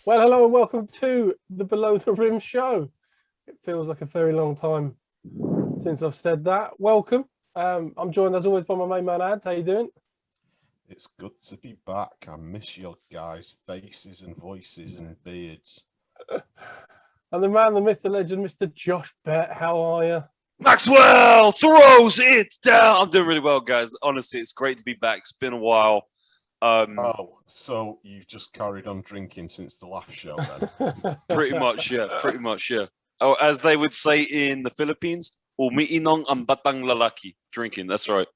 Well, hello and welcome to the Below the Rim show. It feels like a very long time since I've said that. Welcome. I'm joined as always by my main man, Ads. How you doing? It's good to be back. I miss your guys' faces and voices and beards. And the man, the myth, the legend, Mr. Josh Bett. How are you? Maxwell throws it down. I'm doing really well, guys. Honestly, it's great to be back. It's been a while. So you've just carried on drinking since the last show then? Pretty much, yeah. Oh, as they would say in the Philippines, umiinom ang batang lalaki. Drinking, that's right.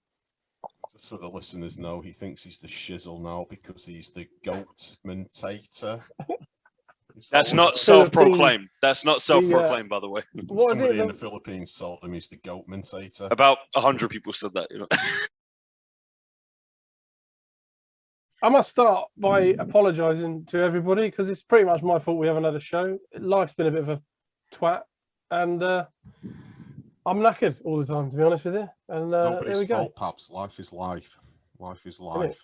Just so the listeners know, he thinks he's the shizzle now because he's the goat mentator. That's not self-proclaimed. That's not self-proclaimed, by the way. Somebody in the Philippines told him he's the goat mentator. About 100 people said that, you know. I must start by apologising to everybody because it's pretty much my fault we haven't had a show. Life's been a bit of a twat, and I'm knackered all the time, to be honest with you. And Nobody's here we go. fault, Pabz. Life is life. Life is life.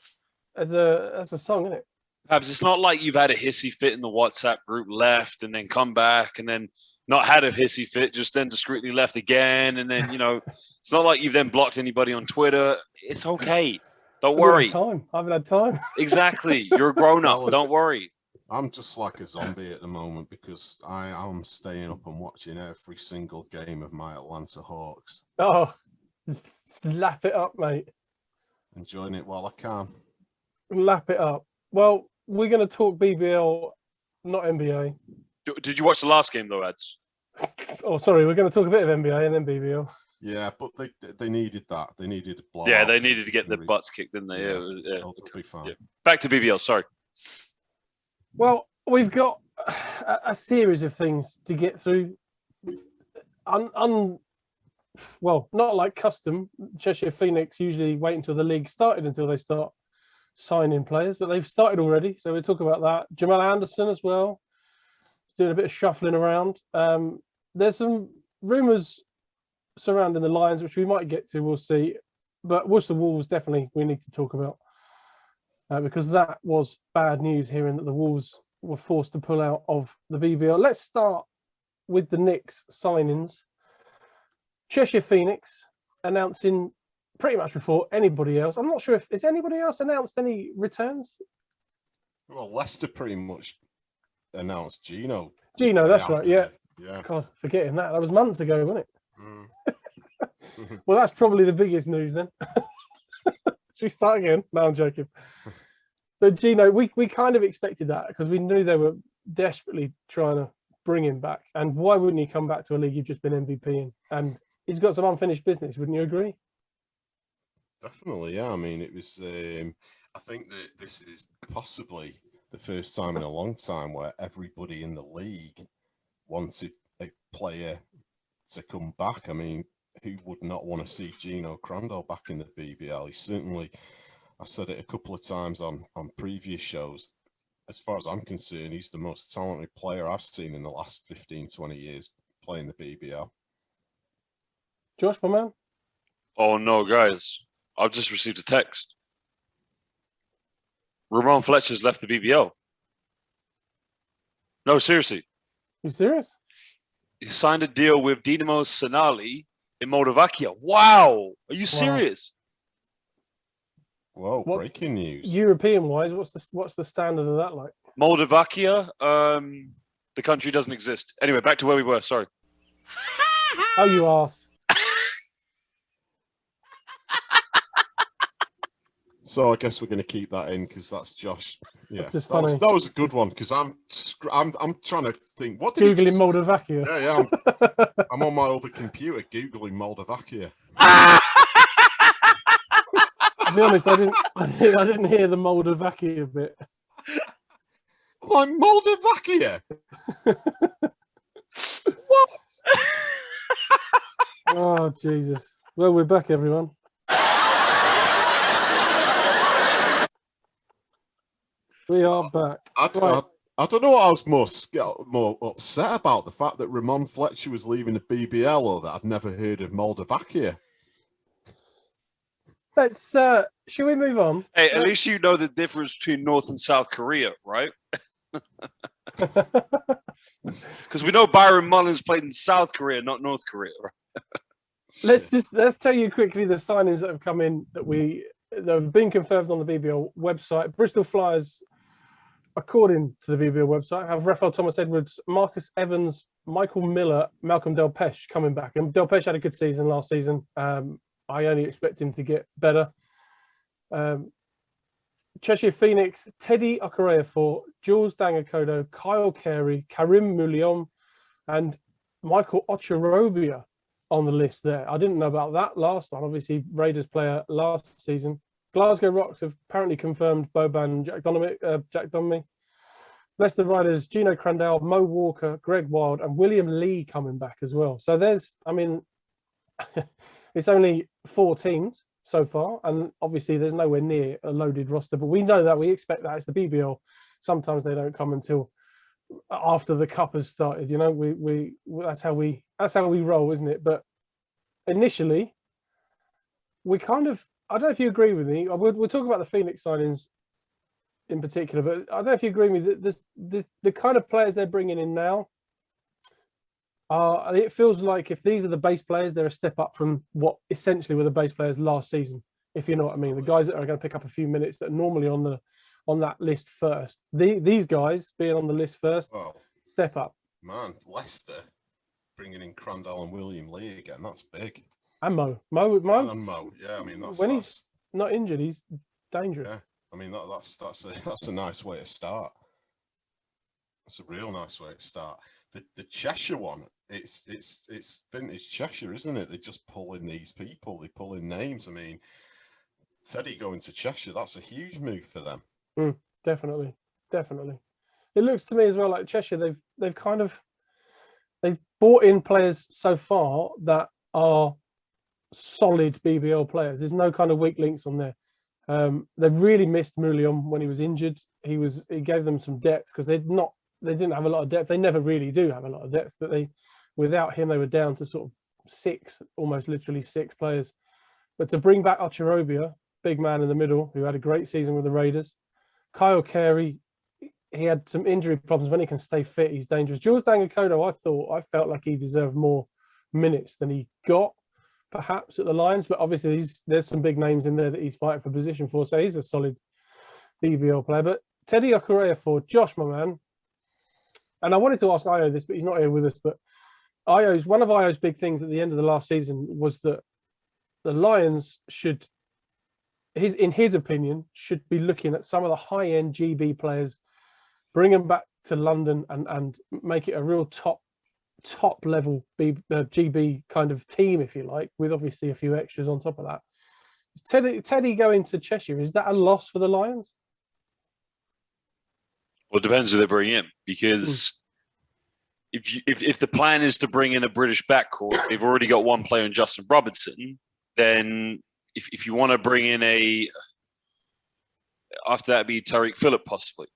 As a song, isn't it? Pabz, it's not like you've had a hissy fit in the WhatsApp group, left, and then come back, and then not had a hissy fit, just then discreetly left again, and then, you know, it's not like you've then blocked anybody on Twitter. It's okay. Don't worry. I haven't had time. Exactly. You're a grown-up. Don't worry. I'm just like a zombie at the moment because I am staying up and watching every single game of my Atlanta Hawks. Oh, lap it up, mate. Enjoying it while I can. Lap it up. Well, we're going to talk BBL, not NBA. Did you watch the last game, though, Ads? Oh, sorry. We're going to talk a bit of NBA and then BBL. Yeah, but they needed that. They needed a blow. Yeah, they needed to get their butts kicked, didn't they? Yeah. It'll be fine. Yeah. Back to BBL, sorry. Well, we've got a series of things to get through. Well, not like custom. Cheshire Phoenix usually wait until the league started until they start signing players, but they've started already. So we'll talk about that. Jamell Anderson as well, doing a bit of shuffling around. There's some rumours surrounding the Lions, which we might get to, we'll see. But Worcester Wolves, definitely, we need to talk about. Because that was bad news, hearing that the Wolves were forced to pull out of the BBL. Let's start with the Knicks signings. Cheshire Phoenix announcing pretty much before anybody else. I'm not sure if has anybody else announced any returns. Well, Leicester pretty much announced Gino. Gino, that's right. Yeah. Yeah. God, forgetting that. That was months ago, wasn't it? Well, that's probably the biggest news then. Should we start again? No, I'm joking. So, Gino, we kind of expected that because we knew they were desperately trying to bring him back. And why wouldn't he come back to a league you've just been MVP in? And he's got some unfinished business, wouldn't you agree? Definitely, yeah. I mean, it was. I think that this is possibly the first time in a long time where everybody in the league wanted a player to come back. I mean, who would not want to see Gino Crandall back in the BBL? He certainly, I said it a couple of times on previous shows, as far as I'm concerned, he's the most talented player I've seen in the last 15, 20 years playing the BBL. Josh, my man? Oh, no, guys. I've just received a text. Rahmon Fletcher's left the BBL. No, seriously. You serious? He signed a deal with Dinamo Senali in Moldavia. Wow. Are you serious? Whoa, breaking news. European-wise, what's the standard of that like? Moldavia, the country doesn't exist. Anyway, back to where we were. Sorry. Oh, you arse. So I guess we're going to keep that in because that's Josh. Yeah, that's just funny. That was a good one because I'm trying to think. What did Googling Moldavia? Yeah. I'm on my other computer googling Moldavia. To be honest, I didn't hear the Moldavia bit. My Moldavia. What? Oh Jesus! Well, we're back, everyone. We are back. I don't know what I was more upset about, the fact that Rahmon Fletcher was leaving the BBL or that I've never heard of Moldavia. Let's should we move on? Hey, at least you know the difference between North and South Korea, right? Because we know Byron Mullins played in South Korea, not North Korea. Right? Let's tell you quickly the signings that have come in that have been confirmed on the BBL website. Bristol Flyers, according to the BBL website, have Raphael Thomas-Edwards, Marcus Evans, Michael Miller, Malcolm Delpeche coming back. And Delpeche had a good season last season. I only expect him to get better. Cheshire Phoenix, Teddy Okorafor, Jules Dangakodo, Kyle Carey, Karim Moulion, and Michael Ocharobia on the list there. I didn't know about that last time. Obviously, Raiders player last season. Glasgow Rocks have apparently confirmed Boban and Jack Donmy. Leicester Riders, Gino Crandall, Mo Walker, Greg Wild, and William Lee coming back as well. So it's only 4 teams so far, and obviously there's nowhere near a loaded roster, but we know that, we expect that. It's the BBL. Sometimes they don't come until after the cup has started, you know. We that's how we roll, isn't it? But initially, we kind of, I don't know if you agree with me. We'll talk about the Phoenix signings in particular, but I don't know if you agree with me that the kind of players they're bringing in now, it feels like if these are the base players, they're a step up from what essentially were the base players last season, if you know what I mean. The guys that are going to pick up a few minutes that are normally on that list first. These guys being on the list first, step up. Man, Leicester bringing in Crandall and William Lee again, that's big. And Mo. And Mo, yeah. I mean, he's not injured, he's dangerous. Yeah, I mean that's a nice way to start. That's a real nice way to start. The Cheshire one, it's vintage Cheshire, isn't it? They just pull in these people, they pull in names. I mean, Teddy going to Cheshire, that's a huge move for them. Definitely. It looks to me as well like Cheshire, they've brought in players so far that are solid BBL players. There's no kind of weak links on there. They've really missed Moulion when he was injured. He gave them some depth because they didn't have a lot of depth. They never really do have a lot of depth, but without him they were down to sort of 6, almost literally 6 players. But to bring back Ocharobia, big man in the middle, who had a great season with the Raiders. Kyle Carey, he had some injury problems. When he can stay fit, he's dangerous. Jules Dangakodo, I felt like he deserved more minutes than he got, perhaps, at the Lions. But obviously, there's some big names in there that he's fighting for position for, so he's a solid BBL player. But Teddy Okorafor, Josh, my man, and I wanted to ask Io this, but he's not here with us. But one of Io's big things at the end of the last season was that the Lions should, in his opinion, should be looking at some of the high-end GB players, bring them back to London and make it a real top level GB kind of team, if you like, with obviously a few extras on top of that. Teddy going to Cheshire, is that a loss for the Lions? Well, it depends who they bring in, because if the plan is to bring in a British backcourt, they've already got one player in Justin Robertson. Then if you want to bring in after that, be Tariq Phillip possibly.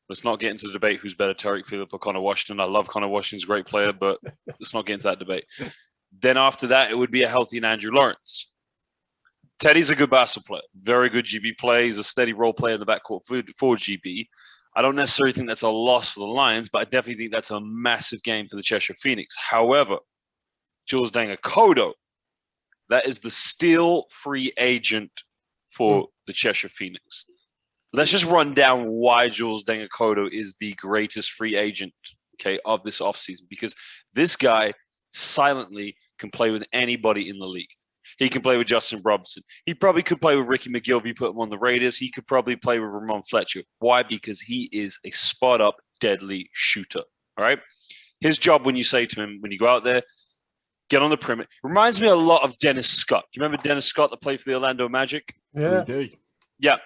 Let's not get into the debate who's better, Tariq Phillip or Connor Washington. I love Connor Washington, he's a great player, but let's not get into that debate. Then after that, it would be a healthy and Andrew Lawrence. Teddy's a good basketball player, very good GB player. He's a steady role player in the backcourt for GB. I don't necessarily think that's a loss for the Lions, but I definitely think that's a massive game for the Cheshire Phoenix. However, Jules Dangakodo, that is the still free agent for the Cheshire Phoenix. Let's just run down why Jules Dangakodo is the greatest free agent, of this offseason, because this guy silently can play with anybody in the league. He can play with Justin Robertson. He probably could play with Ricky McGill if you put him on the Raiders. He could probably play with Rahmon Fletcher. Why? Because he is a spot-up, deadly shooter. All right? His job, when you say to him, when you go out there, get on the perimeter. Reminds me a lot of Dennis Scott. You remember Dennis Scott that played for the Orlando Magic? Yeah. Yeah.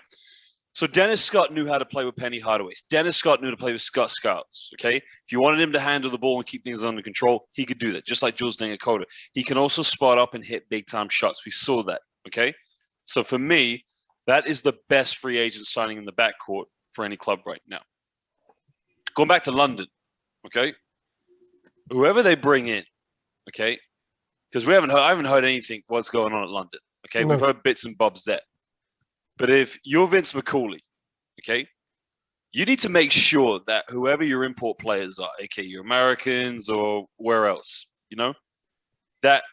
So Dennis Scott knew how to play with Penny Hardaway. Dennis Scott knew to play with Scott Skiles, okay? If you wanted him to handle the ball and keep things under control, he could do that, just like Jules Dangakodo. He can also spot up and hit big-time shots. We saw that, okay? So for me, that is the best free agent signing in the backcourt for any club right now. Going back to London, okay? Whoever they bring in, okay? Because I haven't heard anything what's going on at London, okay? No. We've heard bits and bobs there. But if you're Vince McCauley, okay, you need to make sure that whoever your import players are, aka your Americans or where else, that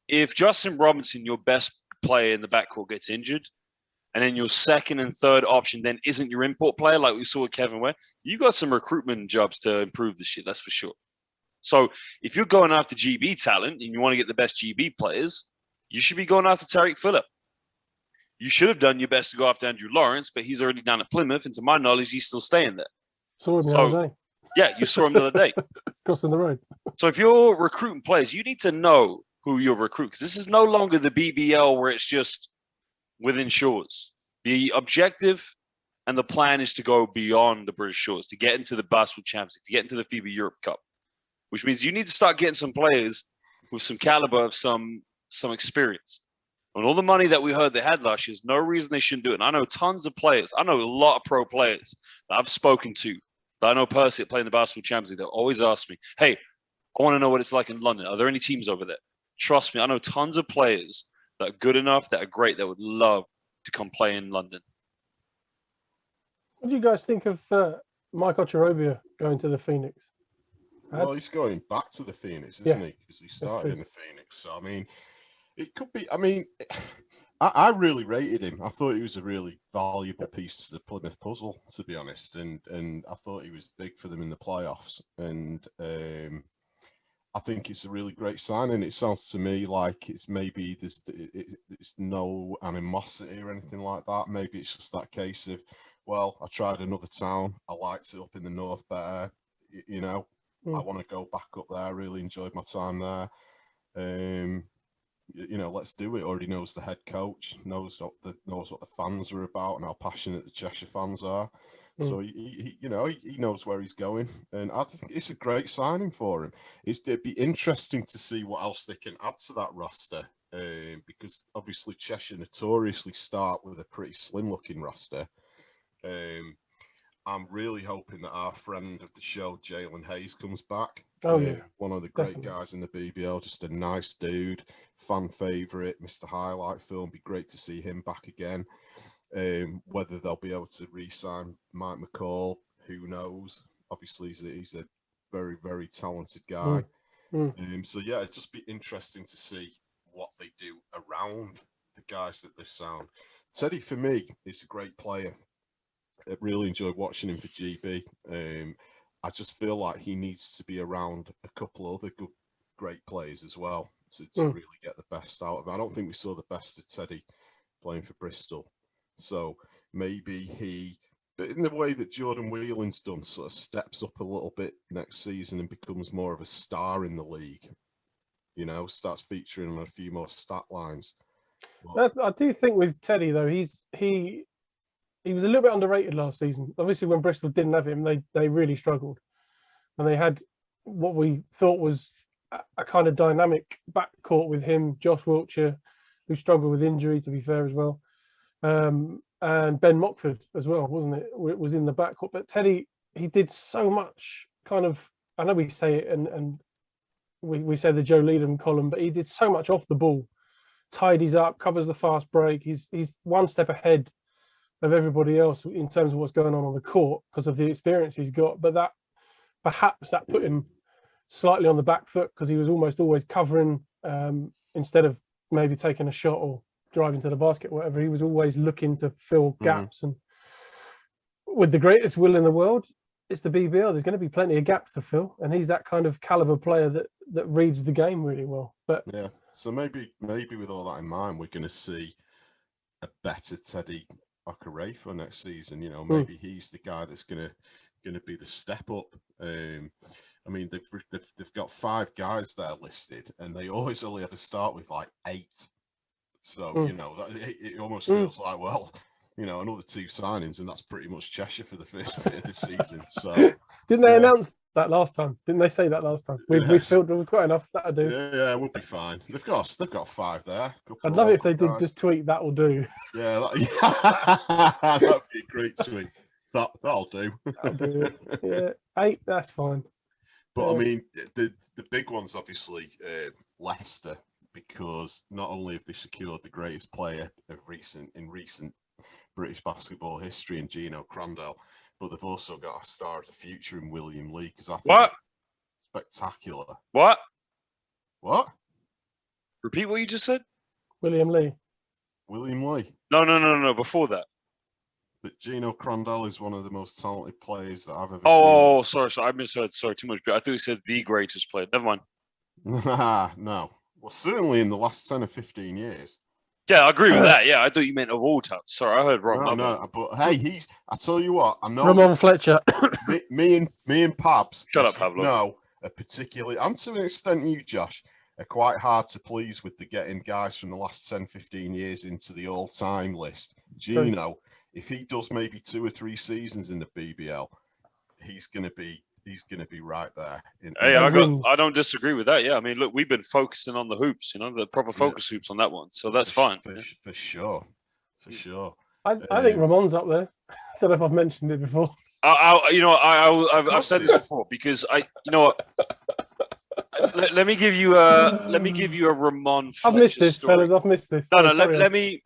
if Justin Robinson, your best player in the backcourt, gets injured, and then your second and third option then isn't your import player, like we saw with Kevin Ware, you got some recruitment jobs to improve this shit, that's for sure. So if you're going after GB talent and you want to get the best GB players, you should be going after Tariq Phillip. You should have done your best to go after Andrew Lawrence, but he's already down at Plymouth, and to my knowledge, he's still staying there. Saw him the other day. Yeah, you saw him the other day. Crossing the road. So if you're recruiting players, you need to know who you're recruiting, because this is no longer the BBL where it's just within shores. The objective and the plan is to go beyond the British shores, to get into the Basketball Champions League, to get into the FIBA Europe Cup, which means you need to start getting some players with some caliber of some experience. And all the money that we heard they had last year, there's no reason they shouldn't do it. And I know tons of players. I know a lot of pro players that I've spoken to, that I know personally playing the Basketball Champions League, they'll always ask me, hey, I want to know what it's like in London. Are there any teams over there? Trust me, I know tons of players that are good enough, that are great, that would love to come play in London. What do you guys think of Mike Ocherobia going to the Phoenix? Well, he's going back to the Phoenix, isn't he? Because he started in the Phoenix. So, I mean, it could be. I mean, I really rated him. I thought he was a really valuable piece to the Plymouth puzzle, to be honest. And I thought he was big for them in the playoffs. And I think it's a really great signing. It sounds to me like it's maybe it's no animosity or anything like that. Maybe it's just that case of, well, I tried another town. I liked it up in the north better. I want to go back up there. I really enjoyed my time there. Let's do it. Already knows the head coach, knows what the fans are about and how passionate the Cheshire fans are. So he knows where he's going, and I think it's a great signing for him. It'd be interesting to see what else they can add to that roster, because obviously Cheshire notoriously start with a pretty slim-looking roster. I'm really hoping that our friend of the show, Jalen Hayes, comes back. Oh, yeah. One of the great guys in the BBL, just a nice dude, fan favourite, Mr. Highlight Film. Be great to see him back again. Whether they'll be able to re-sign Mike McCall, who knows? Obviously, he's a very, very talented guy. So, yeah, it'd just be interesting to see what they do around the guys that they sound. Teddy, for me, is a great player. I really enjoyed watching him for GB. I just feel like he needs to be around a couple other great players as well to really get the best out of him. I don't think we saw the best of Teddy playing for Bristol. So maybe but in the way that Jordan Whelan's done, sort of steps up a little bit next season and becomes more of a star in the league. Starts featuring on a few more stat lines. I do think with Teddy, though, he was a little bit underrated last season. Obviously, when Bristol didn't have him, they really struggled. And they had what we thought was a kind of dynamic backcourt with him, Josh Wiltshire, who struggled with injury, to be fair, as well. And Ben Mockford as well, wasn't it? It was in the backcourt. But Teddy, he did so much kind of, I know we say it and we say the Joe Leadham column, but he did so much off the ball. Tidies up, covers the fast break. He's one step ahead of everybody else in terms of what's going on the court because of the experience he's got. But that put him slightly on the back foot because he was almost always covering instead of maybe taking a shot or driving to the basket, whatever. He was always looking to fill gaps. And with the greatest will in the world, it's the BBL. There's going to be plenty of gaps to fill, and he's that kind of caliber player that reads the game really well. But yeah, so maybe with all that in mind, we're going to see a better Teddy Okereke for next season. Maybe he's the guy that's going to be the step up. I mean, they've got 5 guys that are listed, and they always only ever start with like 8. So it almost feels like, well, another 2 signings, and that's pretty much Cheshire for the first bit of the season. So didn't they announce that last time? Didn't they say that last time? We've filled. We've got enough. That'll do. Yeah, we'll be fine. They've got 5 there. I'd love it if they did just tweet. That'll do. Yeah, that'd be a great tweet. That'll do. That'll do it. Yeah, 8. That's fine. But I mean, the big one's obviously Leicester, because not only have they secured the greatest player of recent British basketball history in Gino Crandall, but they've also got a star of the future in William Lee because I think What? Spectacular. What? What? Repeat what you just said. William Lee. William Lee. No. Before that. That Gino Crandall is one of the most talented players that I've ever Oh, sorry. I misheard. Sorry, too much. I thought you said the greatest player. Never mind. seen. No. Well, certainly in the last 10 or 15 years. Yeah, I agree with that. Yeah, I thought you meant of all time. Sorry, I heard wrong. No, but hey, I tell you what, I know Rahmon Fletcher. me and Pabz. Shut up, Pablo. No, are particularly, and to an extent you, Josh, are quite hard to please with the getting guys from the last 10, 15 years into the all-time list. Gino, if he does maybe 2 or 3 seasons in the BBL, he's gonna be right there. I don't disagree with that. Yeah, I mean, look, we've been focusing on the hoops, the proper focus hoops on that one, so that's fine. For sure. I think Ramon's up there. I don't know if I've mentioned it before. I've said this before because let me give you a Rahmon Fletcher I've missed this, story. fellas. I've missed this. No, let me.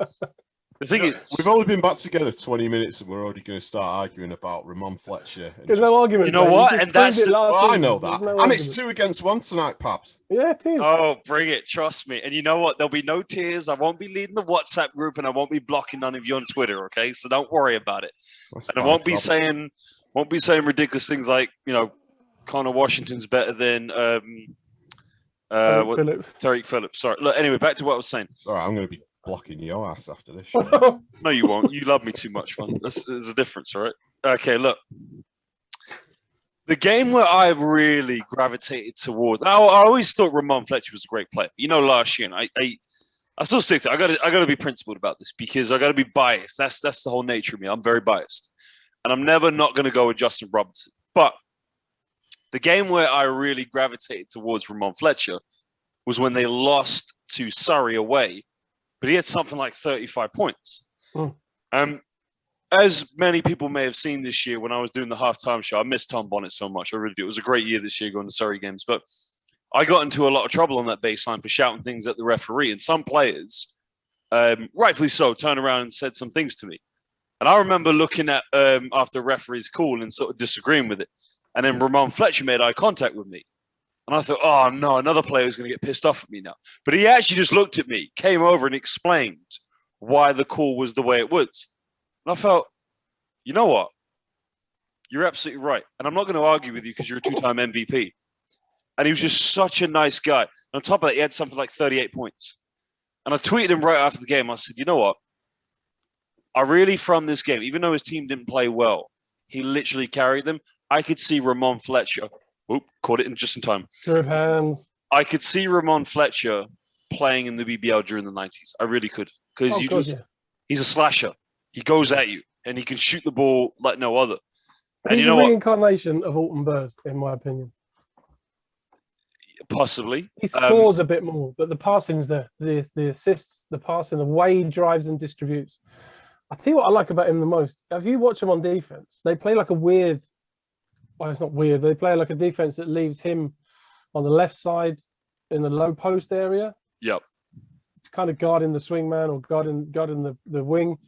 The thing is, we've only been back together 20 minutes and we're already going to start arguing about Rahmon Fletcher. There's no argument. You know what? And that's I know that. And it's 2 against 1 tonight, Pabz. Yeah, it is. Oh, bring it. Trust me. And you know what? There'll be no tears. I won't be leading the WhatsApp group and I won't be blocking none of you on Twitter, okay? So don't worry about it. That's I won't be saying ridiculous things like, Connor Washington's better than Tariq Phillips. Sorry. Look, anyway, back to what I was saying. All right, I'm going to be blocking your ass after this show. No, you won't. You love me too much, man. There's a difference, all right? Okay, look. The game where I really gravitated towards, I always thought Rahmon Fletcher was a great player. Last year, and I still stick to it. I got to be principled about this because I got to be biased. That's the whole nature of me. I'm very biased. And I'm never not going to go with Justin Robinson. But the game where I really gravitated towards Rahmon Fletcher was when they lost to Surrey away. But he had something like 35 points. As many people may have seen this year when I was doing the halftime show, I missed Tom Bonnet so much. I really do. It was a great year this year going to Surrey games. But I got into a lot of trouble on that baseline for shouting things at the referee. And some players, rightfully so, turned around and said some things to me. And I remember looking at after the referee's call and sort of disagreeing with it. And then Rahmon Fletcher made eye contact with me. And I thought, oh, no, another player is going to get pissed off at me now. But he actually just looked at me, came over and explained why the call was the way it was. And I felt, you know what? You're absolutely right. And I'm not going to argue with you because you're a 2-time MVP. And he was just such a nice guy. And on top of that, he had something like 38 points. And I tweeted him right after the game. I said, you know what? I really, from this game, even though his team didn't play well, he literally carried them. I could see Rahmon Fletcher. Oop, caught it just in time. Good hands. I could see Rahmon Fletcher playing in the BBL during the 90s. I really could. Because he's a slasher. He goes at you, and he can shoot the ball like no other. And he's a reincarnation of Alton Bird, in my opinion. Possibly. He scores a bit more, but the passing's there. The assists, the passing, the way he drives and distributes. I tell you what I like about him the most. If you watch him on defense, they play like a weird... Well, it's not weird. They play like a defense that leaves him on the left side in the low post area. Yep. Kind of guarding the swing man or guarding the wing.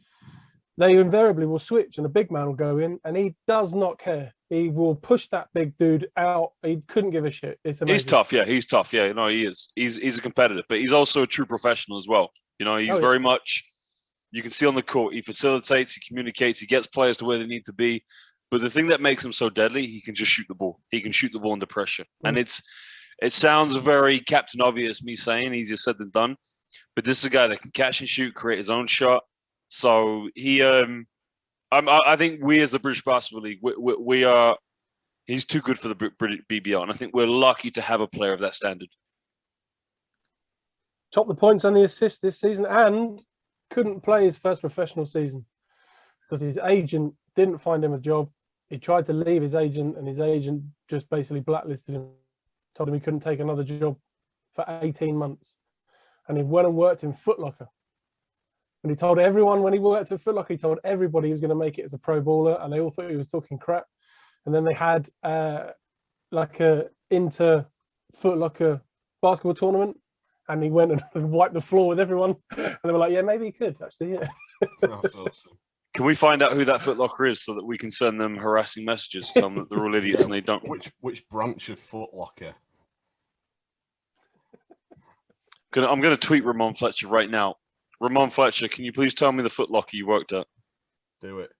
They invariably will switch and a big man will go in and he does not care. He will push that big dude out. He couldn't give a shit. It's amazing. He's tough. Yeah, he's tough. Yeah, no, he is. He's a competitor, but he's also a true professional as well. He's very much, you can see on the court, he facilitates, he communicates, he gets players to where they need to be. But the thing that makes him so deadly, he can just shoot the ball. He can shoot the ball under pressure. And it sounds very Captain Obvious, me saying, easier said than done. But this is a guy that can catch and shoot, create his own shot. So he, I think we as the British Basketball League, he's too good for the British BBL. And I think we're lucky to have a player of that standard. Topped the points and the assists this season and couldn't play his first professional season because his agent didn't find him a job. He tried to leave his agent and his agent just basically blacklisted him, told him he couldn't take another job for 18 months. And he went and worked in Foot Locker. And he told everyone when he worked at Foot Locker, he told everybody he was going to make it as a pro baller and they all thought he was talking crap. And then they had like a inter-Foot Locker basketball tournament and he went and wiped the floor with everyone. And they were like, yeah, maybe he could actually, yeah. That's awesome. Can we find out who that Foot Locker is so that we can send them harassing messages, tell them that they're all idiots and they don't? Which branch of Foot Locker? I'm going to tweet Rahmon Fletcher right now. Rahmon Fletcher, can you please tell me the Foot Locker you worked at? Do it.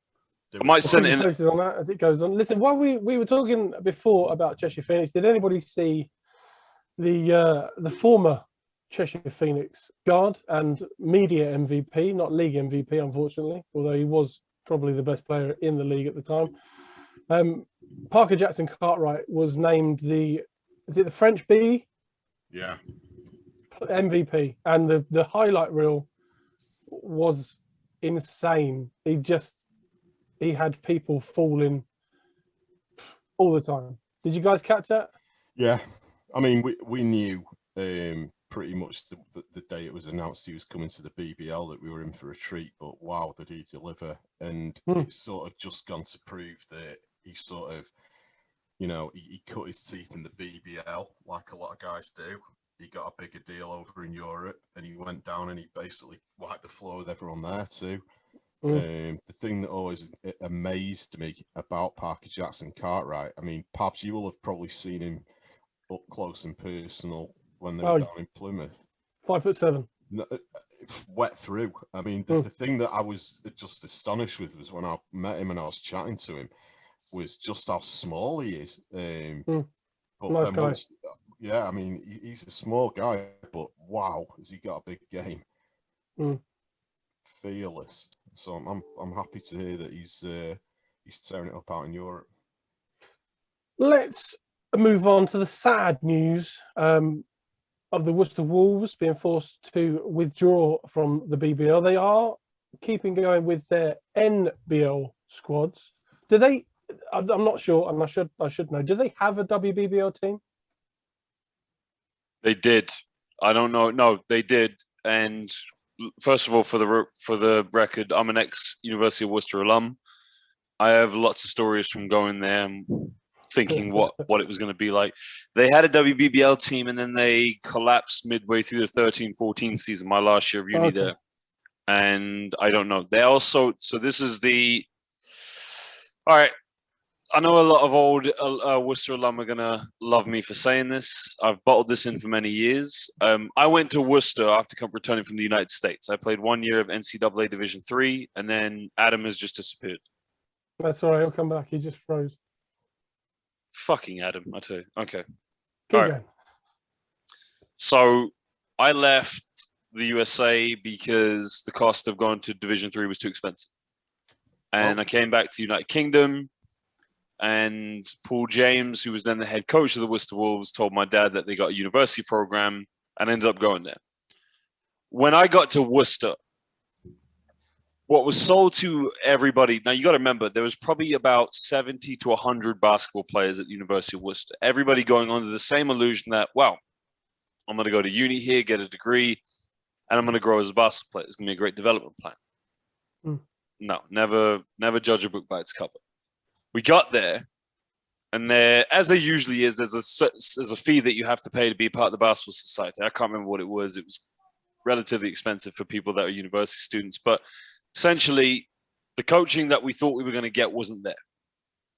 I might send it in. Posted on that as it goes on. Listen, while we were talking before about Cheshire Phoenix, did anybody see the former Cheshire Phoenix guard and media MVP, not league MVP, unfortunately, although he was probably the best player in the league at the time. Parker Jackson Cartwright was named the French B? Yeah. MVP, and the highlight reel was insane. He had people falling all the time. Did you guys catch that? Yeah, I mean, we knew pretty much the day it was announced he was coming to the BBL that we were in for a treat, but wow, did he deliver. And it's sort of just gone to prove that he sort of, he cut his teeth in the BBL like a lot of guys do. He got a bigger deal over in Europe, and he went down and he basically wiped the floor with everyone there too. The thing that always amazed me about Parker Jackson Cartwright, I mean, Pabz, you will have probably seen him up close and personal when they were down in Plymouth. 5'7". Wet through. I mean, the thing that I was just astonished with was when I met him and I was chatting to him was just how small he is. But nice then guy. I mean, he's a small guy, but wow, has he got a big game? Fearless. So I'm happy to hear that he's tearing it up out in Europe. Let's move on to the sad news of the Worcester Wolves being forced to withdraw from the BBL. They are keeping going with their NBL squads. Do they? I'm not sure, and I should know. Do they have a WBBL team? They did. I don't know. No, they did. And first of all, for the record, I'm an ex-University of Worcester alum. I have lots of stories from going there and thinking what it was going to be like. They had a WBBL team, and then they collapsed midway through the 13-14 season, my last year of uni there. And I don't know. They also, so this is all right, I know a lot of old Worcester alum are going to love me for saying this. I've bottled this in for many years. I went to Worcester after returning from the United States. I played 1 year of NCAA Division III, and then Adam has just disappeared. That's all right. He'll come back. He just froze. Fucking Adam, I tell you. Okay. Keep all going. right. So I left the USA because the cost of going to Division III was too expensive. And I came back to the United Kingdom. And Paul James, who was then the head coach of the Worcester Wolves, told my dad that they got a university program and ended up going there. When I got to Worcester, what was sold to everybody, now you got to remember, there was probably about 70 to 100 basketball players at the University of Worcester. Everybody going under the same illusion that, well, I'm going to go to uni here, get a degree, and I'm going to grow as a basketball player. It's going to be a great development plan. No, never judge a book by its cover. We got there, and there, as there usually is, there's a fee that you have to pay to be part of the basketball society. I can't remember what it was. It was relatively expensive for people that are university students, but essentially, the coaching that we thought we were going to get wasn't there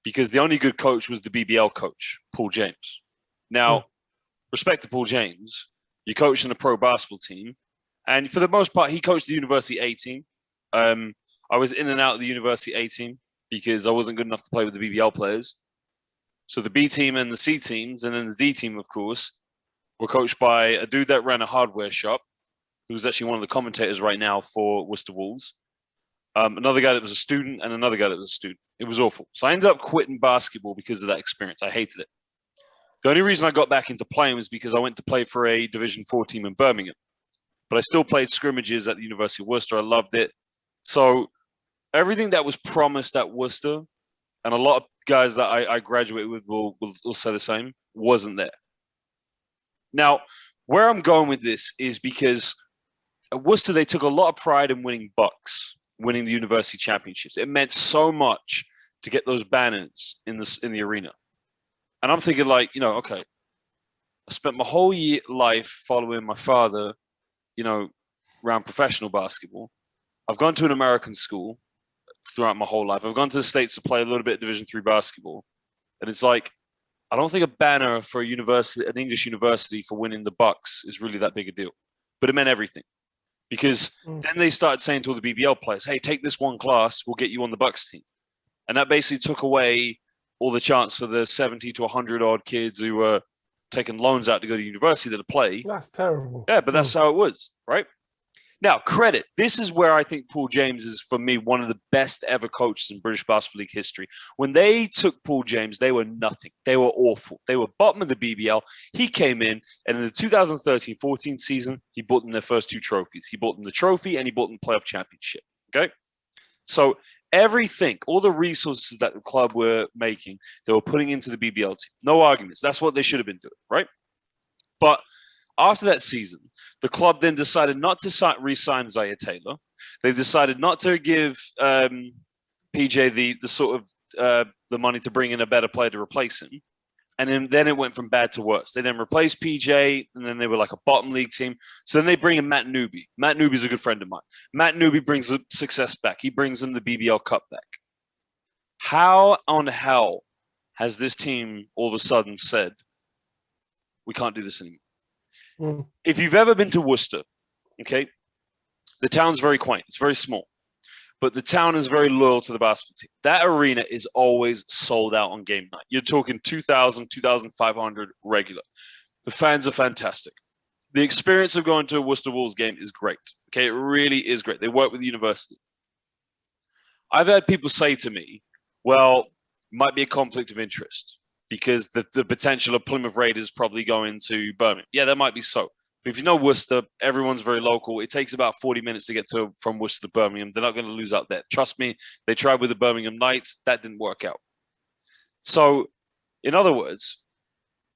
because the only good coach was the BBL coach, Paul James. Now, respect to Paul James, you coached in a pro basketball team, and for the most part, he coached the University A team. I was in and out of the University A team because I wasn't good enough to play with the BBL players. So the B team and the C teams, and then the D team, of course, were coached by a dude that ran a hardware shop, who's actually one of the commentators right now for Worcester Wolves. Another guy that was a student, and another guy that was a student. It was awful. So I ended up quitting basketball because of that experience. I hated it. The only reason I got back into playing was because I went to play for a Division IV team in Birmingham. But I still played scrimmages at the University of Worcester. I loved it. So everything that was promised at Worcester, and a lot of guys that I graduated with will say the same, wasn't there. Now, where I'm going with this is because at Worcester, they took a lot of pride in winning bucks, winning the university championships. It meant so much to get those banners in the arena. And I'm thinking like, okay, I spent my whole life following my father, around professional basketball. I've gone to an American school. throughout my whole life. I've gone to the States to play a little bit of Division III basketball, and it's like I don't think a banner for a university, an English university, for winning the Bucks is really that big a deal, but it meant everything because then they started saying to all the BBL players, "Hey, take this one class, we'll get you on the Bucks team," and that basically took away all the chance for the 70 to 100 odd kids who were taking loans out to go to university to play. That's terrible. Yeah, but that's how it was, right? Now, credit. This is where I think Paul James is, for me, one of the best ever coaches in British Basketball League history. When they took Paul James, they were nothing. They were awful. They were bottom of the BBL. He came in, and in the 2013-14 season, he bought them their first 2 trophies. He bought them the trophy, and he bought them the playoff championship. Okay? So everything, all the resources that the club were making, they were putting into the BBL team. No arguments. That's what they should have been doing, right? But after that season, the club then decided not to re-sign Zaire Taylor. They decided not to give PJ the sort of the money to bring in a better player to replace him. And then it went from bad to worse. They then replaced PJ, and then they were like a bottom league team. So then they bring in Matt Newby. Matt Newby's a good friend of mine. Matt Newby brings the success back. He brings them the BBL Cup back. How on hell has this team all of a sudden said, we can't do this anymore? If you've ever been to Worcester, okay, the town's very quaint. It's very small. But the town is very loyal to the basketball team. That arena is always sold out on game night. You're talking 2,000, 2,500 regular. The fans are fantastic. The experience of going to a Worcester Wolves game is great. Okay, it really is great. They work with the university. I've had people say to me, well, it might be a conflict of interest because the potential of Plymouth Raiders probably going to Birmingham. Yeah, that might be so. But if you know Worcester, everyone's very local. It takes about 40 minutes to get from Worcester to Birmingham. They're not going to lose out there. Trust me, they tried with the Birmingham Knights. That didn't work out. So, in other words,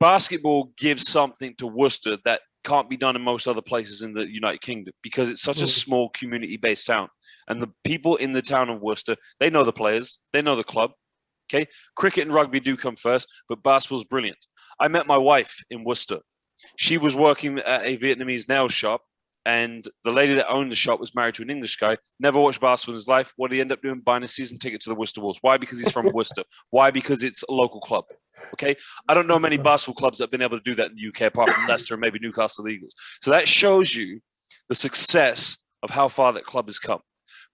basketball gives something to Worcester that can't be done in most other places in the United Kingdom because it's such a small community-based town. And the people in the town of Worcester, they know the players. They know the club. Okay, cricket and rugby do come first, but basketball's brilliant. I met my wife in Worcester. She was working at a Vietnamese nail shop, and the lady that owned the shop was married to an English guy, never watched basketball in his life. What did he end up doing? Buying a season ticket to the Worcester Wolves. Why? Because he's from Worcester. Why? Because it's a local club. Okay? I don't know many basketball clubs that have been able to do that in the UK, apart from Leicester and maybe Newcastle Eagles. So that shows you the success of how far that club has come.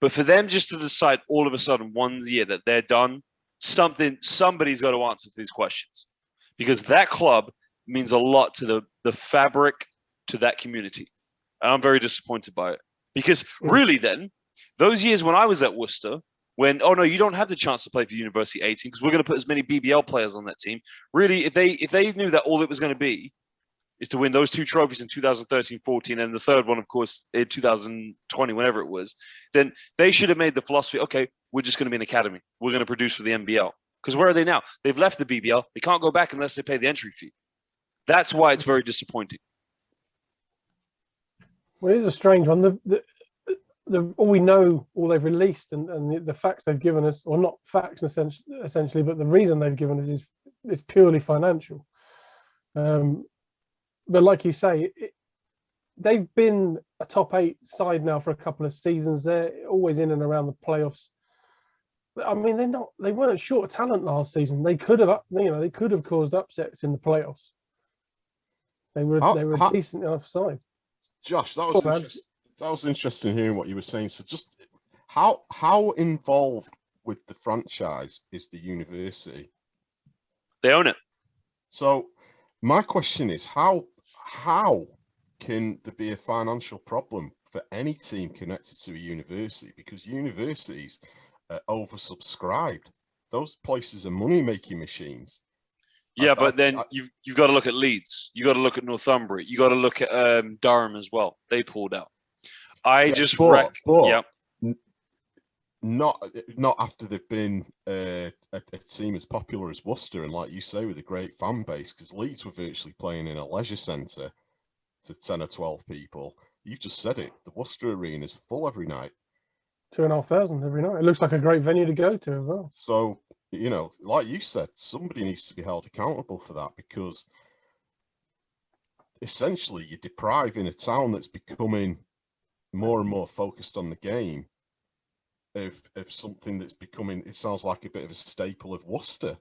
But for them just to decide all of a sudden one year that they're done, somebody's got to answer to these questions, because that club means a lot to the fabric to that community. And I'm very disappointed by it, because really then those years when I was at Worcester, when, oh no, you don't have the chance to play for the University 18 because we're going to put as many BBL players on that team. Really, if they knew that all it was going to be is to win those 2 trophies in 2013-14 and the third one, of course, in 2020, whenever it was, then they should have made the philosophy, okay, we're just going to be an academy. We're going to produce for the NBL. Because where are they now? They've left the BBL. They can't go back unless they pay the entry fee. That's why it's very disappointing. Well, it is a strange one. All we know, all they've released, and the facts they've given us, or not facts essentially, but the reason they've given us is purely financial. But like you say, they've been a top 8 side now for a couple of seasons. They're always in and around the playoffs. I mean, they weren't short of talent last season. They could have caused upsets in the playoffs. They were a decent enough side. Josh, that was interesting hearing what you were saying. So just how involved with the franchise is the university? They own it. So my question is, how can there be a financial problem for any team connected to a university? Because universities are oversubscribed. Those places are money-making machines. Yeah, but then you've got to look at Leeds. You got to look at Northumbria. You got to look at Durham as well. They pulled out. Not after they've been a team as popular as Worcester, and like you say, with a great fan base, because Leeds were virtually playing in a leisure centre to 10 or 12 people. You've just said it. The Worcester Arena is full every night. 2,500 every night. It looks like a great venue to go to as well. So, like you said, somebody needs to be held accountable for that, because essentially you're depriving a town that's becoming more and more focused on the game of something that's becoming, it sounds like a bit of a staple of Worcester.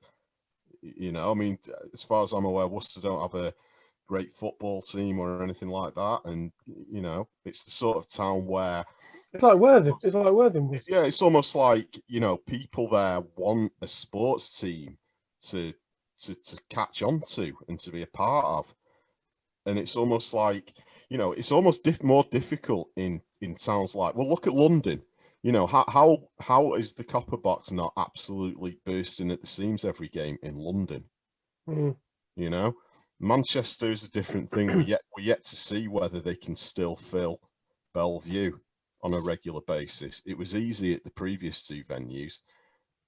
You know, I mean, as far as I'm aware, Worcester don't have a great football team or anything like that. And, you know, it's the sort of town where... It's like Worthing. It's like Worthing. Yeah, it's almost like, you know, people there want a sports team to catch on to and to be a part of. And it's almost like, you know, it's almost more difficult in towns like, well, look at London. You know, how is the Copper Box not absolutely bursting at the seams every game in London? Mm. You know, Manchester is a different thing. We're yet to see whether they can still fill Bellevue on a regular basis. It was easy at the previous two venues,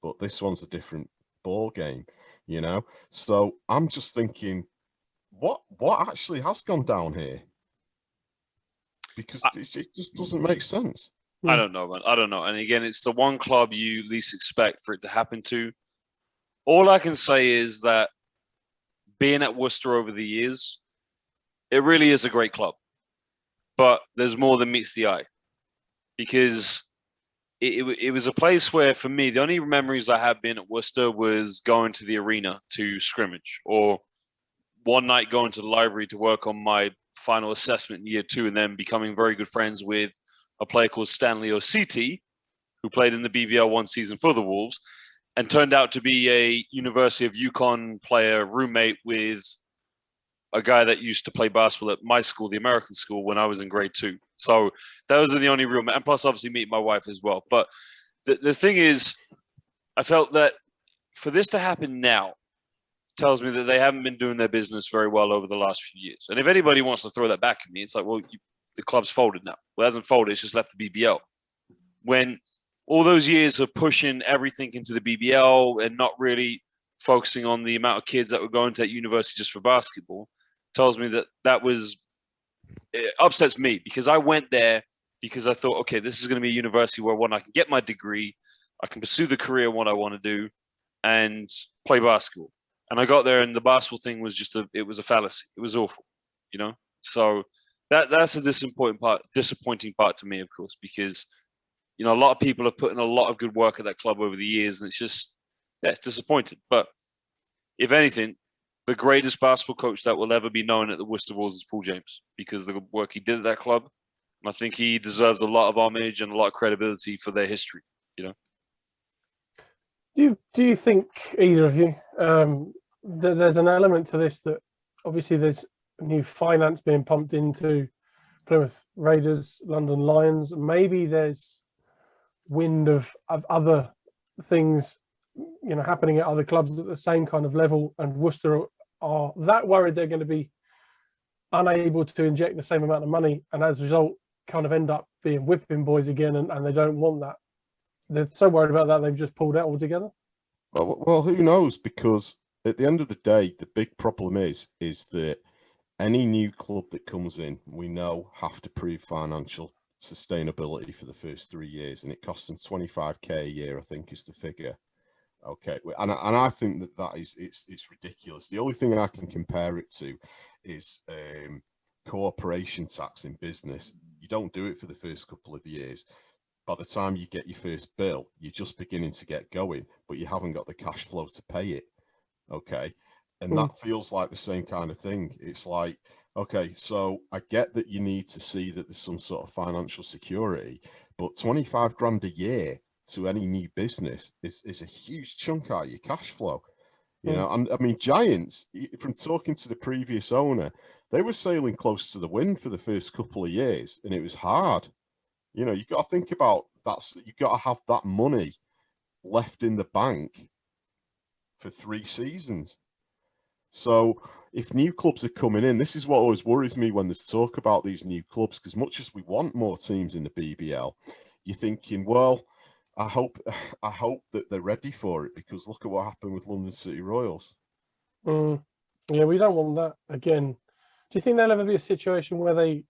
but this one's a different ball game, you know. So I'm just thinking, what actually has gone down here? Because it just doesn't make sense. I don't know, man. I don't know. And again, it's the one club you least expect for it to happen to. All I can say is that being at Worcester over the years, it really is a great club. But there's more than meets the eye. Because it was a place where, for me, the only memories I have been at Worcester was going to the arena to scrimmage, or one night going to the library to work on my final assessment in year 2, and then becoming very good friends with a player called Stanley Ositi, who played in the BBL one season for the Wolves, and turned out to be a University of Yukon player, roommate with a guy that used to play basketball at my school, the American school, when I was in grade 2. So those are the only real, and plus obviously meeting my wife as well. But the thing is, I felt that for this to happen now tells me that they haven't been doing their business very well over the last few years. And if anybody wants to throw that back at me, it's like, well, the club's folded now. Well, it hasn't folded, it's just left the BBL. When all those years of pushing everything into the BBL and not really focusing on the amount of kids that were going to that university just for basketball, tells me that was, it upsets me, because I went there because I thought, okay, this is going to be a university where, one, I can get my degree, I can pursue the career and what I want to do, and play basketball. And I got there, and the basketball thing was just it was a fallacy. It was awful, you know? So that's a disappointing part to me, of course, because, you know, a lot of people have put in a lot of good work at that club over the years, and it's just, yeah, it's disappointing. But if anything, the greatest basketball coach that will ever be known at the Worcester Wolves is Paul James, because of the work he did at that club. And I think he deserves a lot of homage and a lot of credibility for their history, you know? Do you think, either of you, that there's an element to this that obviously there's new finance being pumped into Plymouth Raiders, London Lions? Maybe there's wind of other things, you know, happening at other clubs at the same kind of level, and Worcester are that worried they're going to be unable to inject the same amount of money, and as a result kind of end up being whipping boys again, and they don't want that. They're so worried about that they've just pulled out altogether. Well, who knows? Because at the end of the day, the big problem is that any new club that comes in, we know, have to prove financial sustainability for the first 3 years, and it costs them 25k a year, I think, is the figure. Okay, and I think that is it's ridiculous. The only thing I can compare it to is corporation tax in business. You don't do it for the first couple of years. By the time you get your first bill, you're just beginning to get going, but you haven't got the cash flow to pay it. Okay. And that feels like the same kind of thing. It's like, okay, so I get that you need to see that there's some sort of financial security, but 25 grand a year to any new business is a huge chunk out of your cash flow. You know, and I mean, Giants, from talking to the previous owner, they were sailing close to the wind for the first couple of years, and it was hard. You know, you got to think about that. You got to have that money left in the bank for 3 seasons. So if new clubs are coming in, this is what always worries me when there's talk about these new clubs, because much as we want more teams in the BBL, you're thinking, well, I hope that they're ready for it, because look at what happened with London City Royals. Yeah, we don't want that again. Do you think there'll ever be a situation where they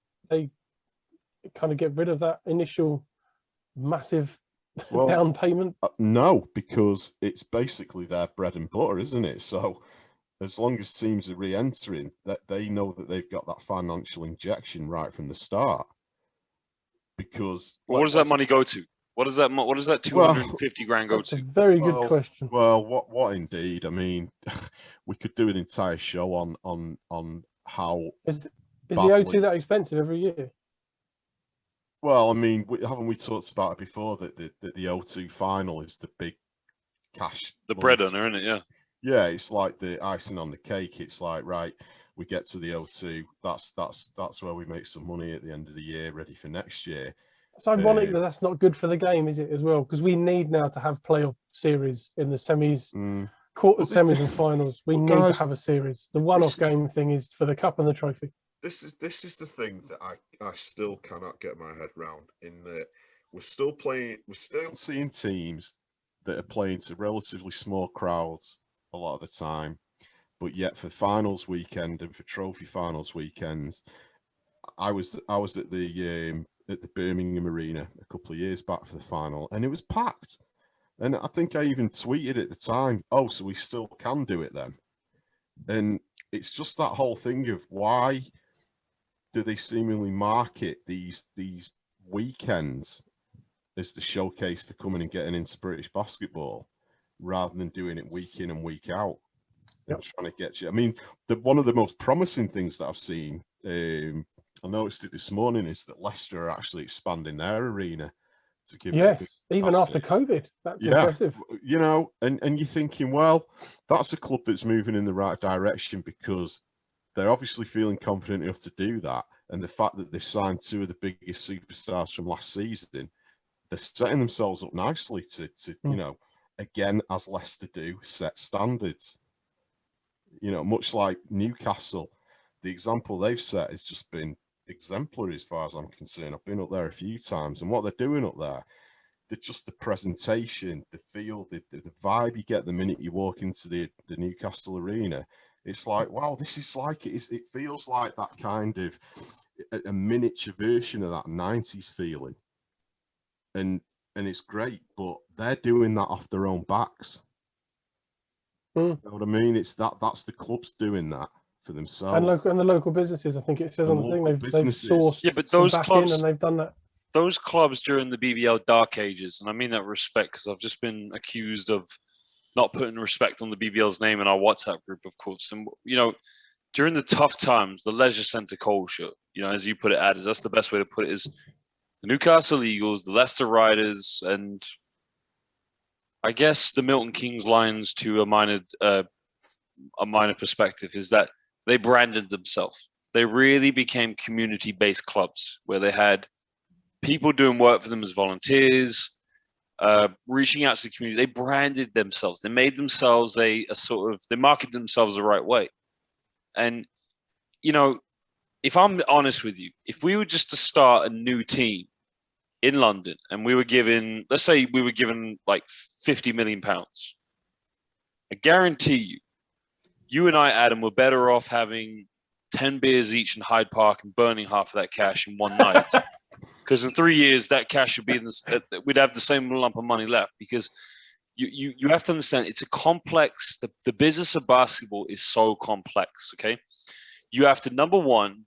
kind of get rid of that initial massive down payment? No, because it's basically their bread and butter, isn't it? So as long as teams are re-entering, that they know that they've got that financial injection right from the start. Because what does that money go to? What does that? What does that 250 grand go That's a to? very good question. Well, what indeed? I mean, we could do an entire show on how Is the badly- O2 that expensive every year? Well, I mean, haven't we talked about it before that the O2 final is the big cash, The money bread owner, isn't it? Yeah. Yeah, it's like the icing on the cake. It's like, right, we get to the O2. That's where we make some money at the end of the year, ready for next year. It's ironic that that's not good for the game, is it, as well? Because we need now to have playoff series in the semis, quarters, semis, and finals. We need to have a series. The one-off game thing is for the cup and the trophy. This is the thing that I still cannot get my head round. In that we're still seeing teams that are playing to relatively small crowds a lot of the time, but yet for finals weekend and for trophy finals weekends, I was at the Birmingham Arena a couple of years back for the final, and it was packed. And I think I even tweeted at the time, "Oh, so we still can do it then." And it's just that whole thing of why do they seemingly market these weekends as the showcase for coming and getting into British basketball, rather than doing it week in and week out and trying to get you. I mean, one of the most promising things that I've seen, I noticed it this morning, is that Leicester are actually expanding their arena to give it even after COVID. That's impressive. You know, and you're thinking, well, that's a club that's moving in the right direction because they're obviously feeling confident enough to do that. And the fact that they've signed two of the biggest superstars from last season, they're setting themselves up nicely to you know, again, as Leicester do, set standards. You know, much like Newcastle, the example they've set has just been exemplary as far as I'm concerned. I've been up there a few times, and what they're doing up there, they're just the presentation, the feel, the vibe you get the minute you walk into the Newcastle arena. It's like, wow, this is like it feels like that kind of a miniature version of that 90s feeling. And it's great, but they're doing that off their own backs. You know what I mean? It's that's the clubs doing that for themselves. And the local businesses, I think it says on the thing, they've sourced but those clubs, and they've done that. Those clubs during the BBL dark ages, and I mean that with respect because I've just been accused of not putting respect on the BBL's name in our WhatsApp group, of course. And, you know, during the tough times, the leisure centre culture, you know, as you put it, Addis, that's the best way to put it, is the Newcastle Eagles, the Leicester Riders, and I guess the Milton Keynes Lions, to a minor perspective, is that they branded themselves. They really became community-based clubs where they had people doing work for them as volunteers, reaching out to the community. They branded themselves. They made themselves they marketed themselves the right way. And, you know, if I'm honest with you, if we were just to start a new team in London and we were given, let's say we were given like £50 million, I guarantee you, you and I, Adam, were better off having 10 beers each in Hyde Park and burning half of that cash in one night. Because in 3 years, that cash would be we'd have the same lump of money left. Because you have to understand, it's a complex, the business of basketball is so complex, okay? You have to, number one,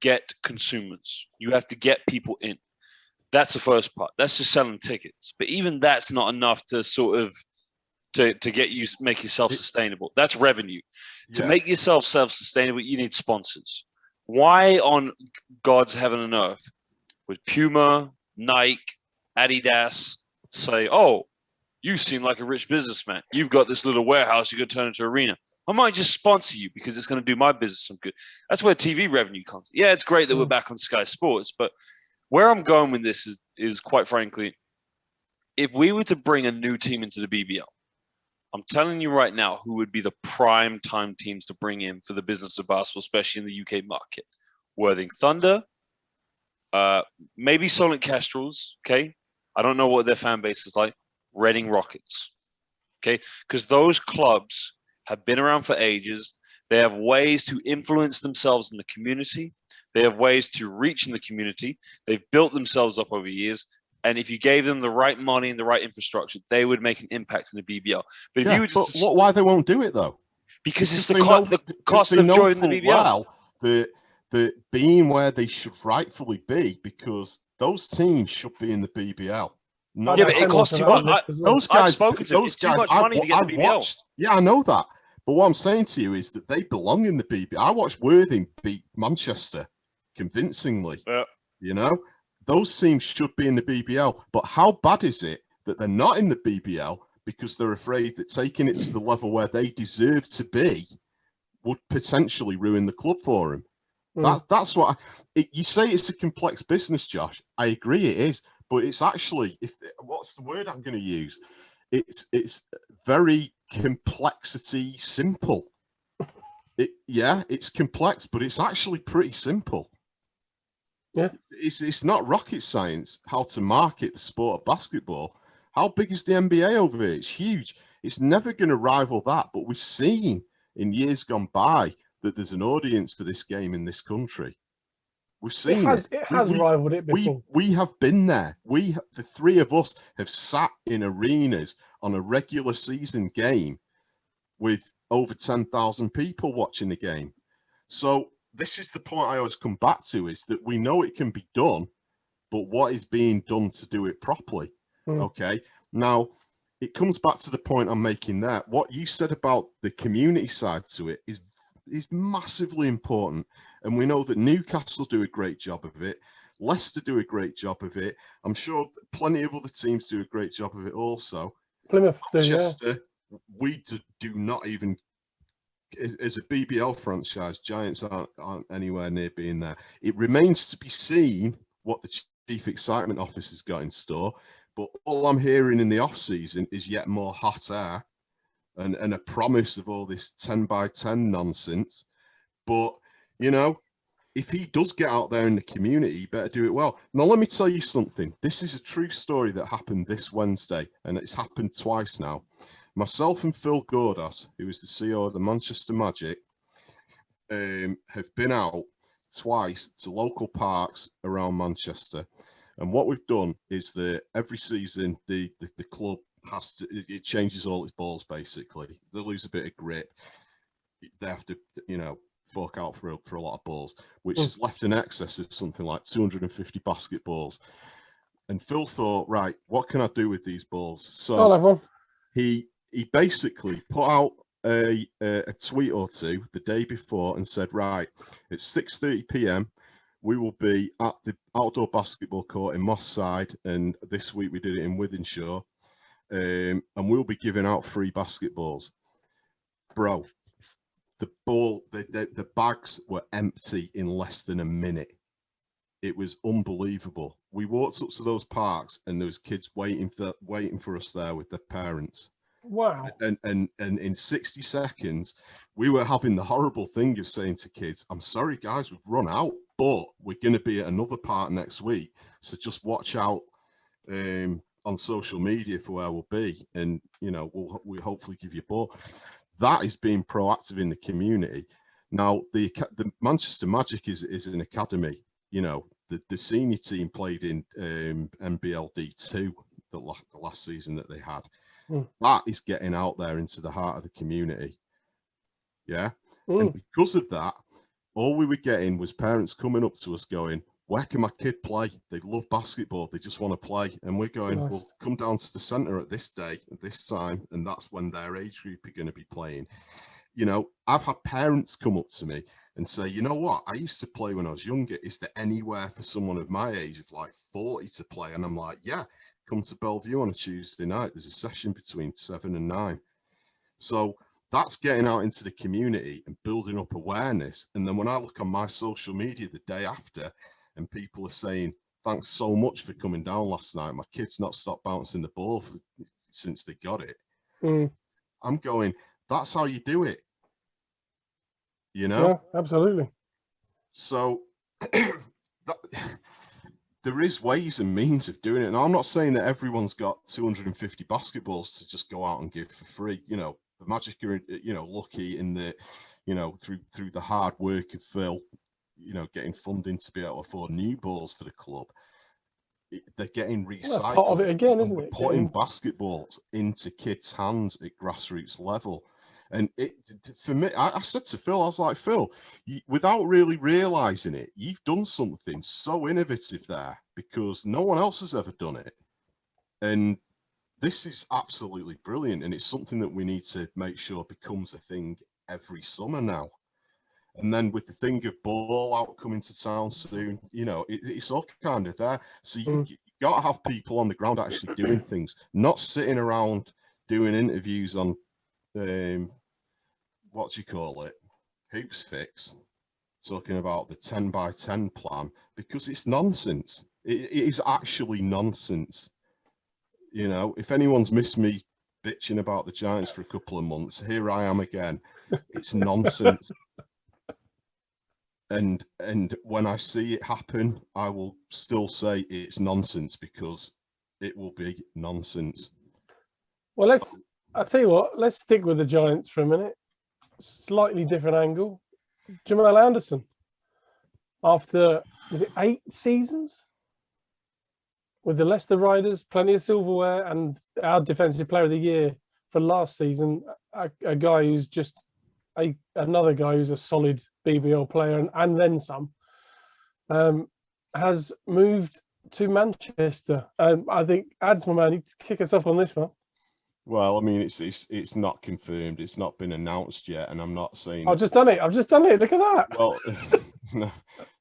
get consumers. You have to get people in. That's the first part. That's just selling tickets. But even that's not enough to sort of to get you, make yourself sustainable. That's revenue. Yeah. To make yourself self-sustainable, you need sponsors. Why on God's heaven and earth would Puma, Nike, Adidas say, oh, you seem like a rich businessman. You've got this little warehouse, you're going to turn into an arena. I might just sponsor you because it's going to do my business some good. That's where TV revenue comes. Yeah, it's great that we're back on Sky Sports, but where I'm going with this is quite frankly, if we were to bring a new team into the BBL, I'm telling you right now who would be the prime time teams to bring in for the business of basketball, especially in the UK market. Worthing Thunder, maybe Solent Kestrels, okay? I don't know what their fan base is like. Reading Rockets, okay? Because those clubs have been around for ages. They have ways to influence themselves in the community. They have ways to reach in the community. They've built themselves up over years. And if you gave them the right money and the right infrastructure, they would make an impact in the BBL. But if you would just, why they won't do it though? Because it's the cost of joining the BBL. Well, the being where they should rightfully be, because those teams should be in the BBL. No, Yeah, but it costs too much. Those I've guys, spoken to them. those It's too guys, much money to get the BBL. watched. Yeah, I know that. But what I'm saying to you is that they belong in the BBL. I watched Worthing beat Manchester convincingly. Yeah. You know, those teams should be in the BBL. But how bad is it that they're not in the BBL because they're afraid that taking it to the level where they deserve to be would potentially ruin the club for them? That's what you say. It's a complex business, Josh. I agree, it is. But it's actually, what's the word I'm going to use? It's very complexity simple. It's complex, but it's actually pretty simple. Yeah, it's not rocket science how to market the sport of basketball. How big is the NBA over here? It's huge. It's never going to rival that. But we've seen in years gone by that there's an audience for this game in this country. We've seen it. It has rivaled it before. We have been there. The three of us have sat in arenas on a regular season game with over 10,000 people watching the game. So this is the point I always come back to, is that we know it can be done, but what is being done to do it properly? Okay. Now, it comes back to the point I'm making there. What you said about the community side to it is massively important. And we know that Newcastle do a great job of it. Leicester do a great job of it. I'm sure plenty of other teams do a great job of it also. Plymouth Manchester, we do not even, as a BBL franchise, Giants aren't anywhere near being there. It remains to be seen what the Chief Excitement Office has got in store. But all I'm hearing in the off-season is yet more hot air and a promise of all this 10 by 10 nonsense. But, you know, if he does get out there in the community, he better do it well. Now, let me tell you something. This is a true story that happened this Wednesday, and it's happened twice now. Myself and Phil Gordas, who is the CEO of the Manchester Magic, have been out twice to local parks around Manchester. And what we've done is that every season, the club it changes all its balls, basically. They lose a bit of grip. They have to, you know, fork out for a lot of balls, which has left in excess of something like 250 basketballs. And Phil thought, right, what can I do with these balls? So I'll have one. He basically put out a tweet or two the day before and said, right, at 6:30 p.m. we will be at the outdoor basketball court in Moss Side, and this week we did it in Wythenshawe, and we'll be giving out free basketballs. Bro, the bags were empty in less than a minute. It was unbelievable. We walked up to those parks and there was kids waiting for us there with their parents. Wow. And in 60 seconds, we were having the horrible thing of saying to kids, I'm sorry, guys, we've run out, but we're going to be at another park next week. So just watch out on social media for where we'll be. And, you know, we'll hopefully give you a ball. That is being proactive in the community. Now, the Manchester Magic is an academy. You know, the senior team played in NBL D2 the last season that they had. That is getting out there into the heart of the community. Yeah. And because of that, all we were getting was parents coming up to us going, where can my kid play? They love basketball. They just want to play. And we're going, nice. Well, come down to the centre at this day, at this time. And that's when their age group are going to be playing. You know, I've had parents come up to me and say, you know what? I used to play when I was younger. Is there anywhere for someone of my age of like 40 to play? And I'm like, yeah, come to Bellevue on a Tuesday night. There's a session between 7 and 9. So that's getting out into the community and building up awareness. And then when I look on my social media the day after and people are saying, thanks so much for coming down last night. My kid's not stopped bouncing the ball since they got it. I'm going, that's how you do it. You know? Yeah, absolutely. So there is ways and means of doing it. And I'm not saying that everyone's got 250 basketballs to just go out and give for free. You know, the Magic are, you know, lucky in the, you know, through the hard work of Phil, you know, getting funding to be able to afford new balls for the club. They're getting recycled. Well, that's part of it again, isn't it? Putting basketballs into kids' hands at grassroots level. And for me, I said to Phil, I was like, Phil, without really realizing it, you've done something so innovative there because no one else has ever done it. And this is absolutely brilliant, and it's something that we need to make sure becomes a thing every summer now. And then with the thing of ball out coming to town soon, it's all kind of there. So you got to have people on the ground actually doing things, not sitting around doing interviews on, what do you call it, Hoops Fix, talking about the 10 by 10 plan, because it's nonsense. It is actually nonsense. If anyone's missed me bitching about the Giants for a couple of months, here I am again. It's nonsense. And when I see it happen, I will still say it's nonsense, because it will be nonsense. Well, I'll tell you what, let's stick with the Giants for a minute. Slightly different angle. Jamell Anderson, after, was it 8 seasons? With the Leicester Riders, plenty of silverware, and our Defensive Player of the Year for last season, a guy who's just another guy who's a solid BBL player and then some, has moved to Manchester. I think Ads, my man, you kick us off on this one. Well, I mean, it's not confirmed. It's not been announced yet, and I'm not saying I've just done it. Look at that. Well,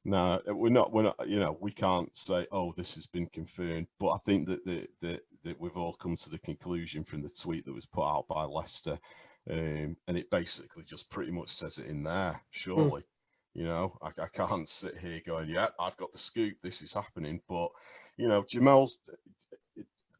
no, we're not. We can't say, oh, this has been confirmed. But I think that we've all come to the conclusion from the tweet that was put out by Leicester, and it basically just pretty much says it in there. Surely, I can't sit here going, yeah, I've got the scoop. This is happening. But Jamell's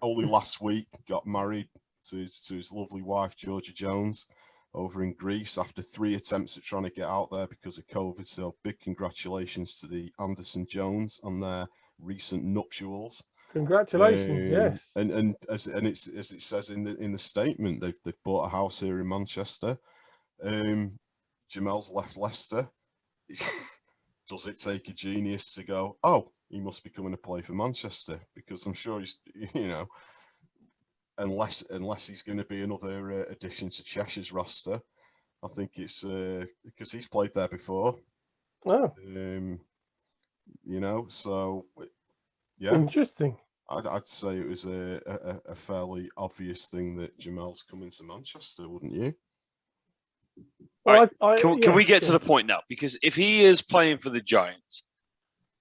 only last week got married to his lovely wife Georgia Jones over in Greece after 3 attempts at trying to get out there because of COVID. So big congratulations to the Anderson Jones on their recent nuptials. Congratulations, yes. And as it says in the statement, they've bought a house here in Manchester. Jamell's left Leicester. Does it take a genius to go, oh, he must be coming to play for Manchester? Because I'm sure he's, unless he's going to be another addition to Cheshire's roster. I think it's because he's played there before. Oh. So yeah. Interesting. I'd say it was a fairly obvious thing that Jamell's coming to Manchester, wouldn't you? Well, can we get to the point now? Because if he is playing for the Giants,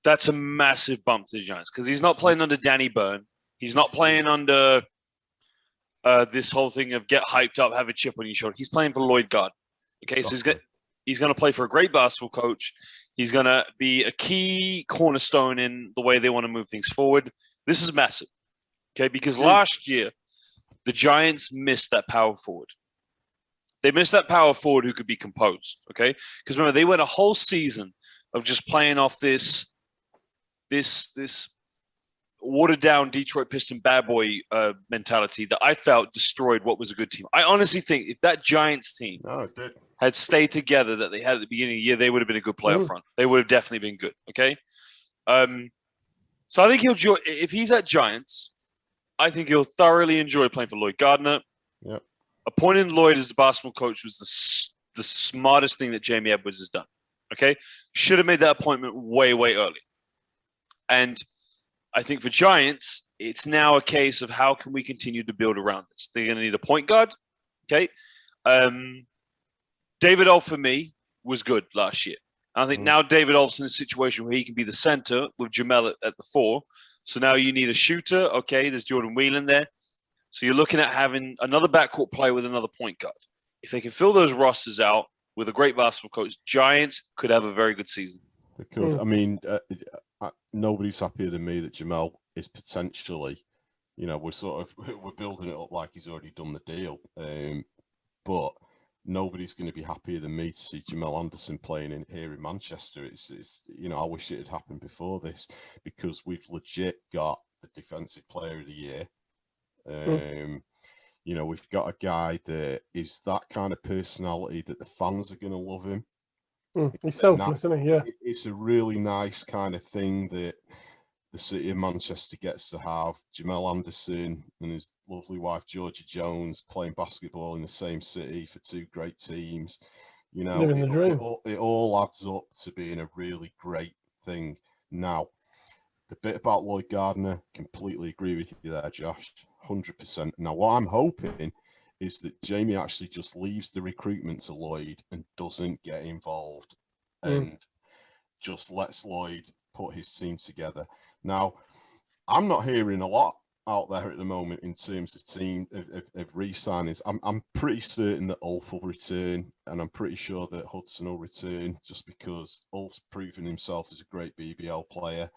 that's a massive bump to the Giants, because he's not playing under Danny Byrne. He's not playing under this whole thing of get hyped up, have a chip on your shoulder. He's playing for Lloyd Gardner. Okay, exactly. So he's going to play for a great basketball coach. He's going to be a key cornerstone in the way they want to move things forward. This is massive, okay, because last year the Giants missed that power forward. They missed that power forward who could be composed, okay? Because remember, they went a whole season of just playing off this watered down Detroit Piston bad boy mentality that I felt destroyed what was a good team. I honestly think if that Giants team had stayed together that they had at the beginning of the year, they would have been a good playoff run. They would have definitely been good. Okay. So I think if he's at Giants, I think he'll thoroughly enjoy playing for Lloyd Gardner. Yep. Appointing Lloyd as the basketball coach was the smartest thing that Jamie Edwards has done. Okay. Should have made that appointment way, way early. And I think for Giants, it's now a case of how can we continue to build around this. They're going to need a point guard. Okay. David Olf for me was good last year. I think now David Olf's in a situation where he can be the center with Jamell at the 4. So now you need a shooter. Okay, there's Jordan Whelan there. So you're looking at having another backcourt player with another point guard. If they can fill those rosters out with a great basketball coach, Giants could have a very good season. They could. I mean, nobody's happier than me that Jamell is potentially, we're building it up like he's already done the deal. But nobody's going to be happier than me to see Jamell Anderson playing here in Manchester. It's I wish it had happened before this, because we've legit got the Defensive Player of the Year. We've got a guy that is that kind of personality that the fans are going to love him. He's selfless, isn't he? Yeah. It's a really nice kind of thing that the city of Manchester gets to have. Jamell Anderson and his lovely wife Georgia Jones playing basketball in the same city for 2 great teams. Living the dream. It all adds up to being a really great thing. Now, the bit about Lloyd Gardner, completely agree with you there, Josh, 100%. Now, what I'm hoping is that Jamie actually just leaves the recruitment to Lloyd and doesn't get involved and just lets Lloyd put his team together. Now, I'm not hearing a lot out there at the moment in terms of team of re-signings. I'm pretty certain that Ulf will return, and I'm pretty sure that Hudson will return, just because Ulf's proven himself as a great BBL player.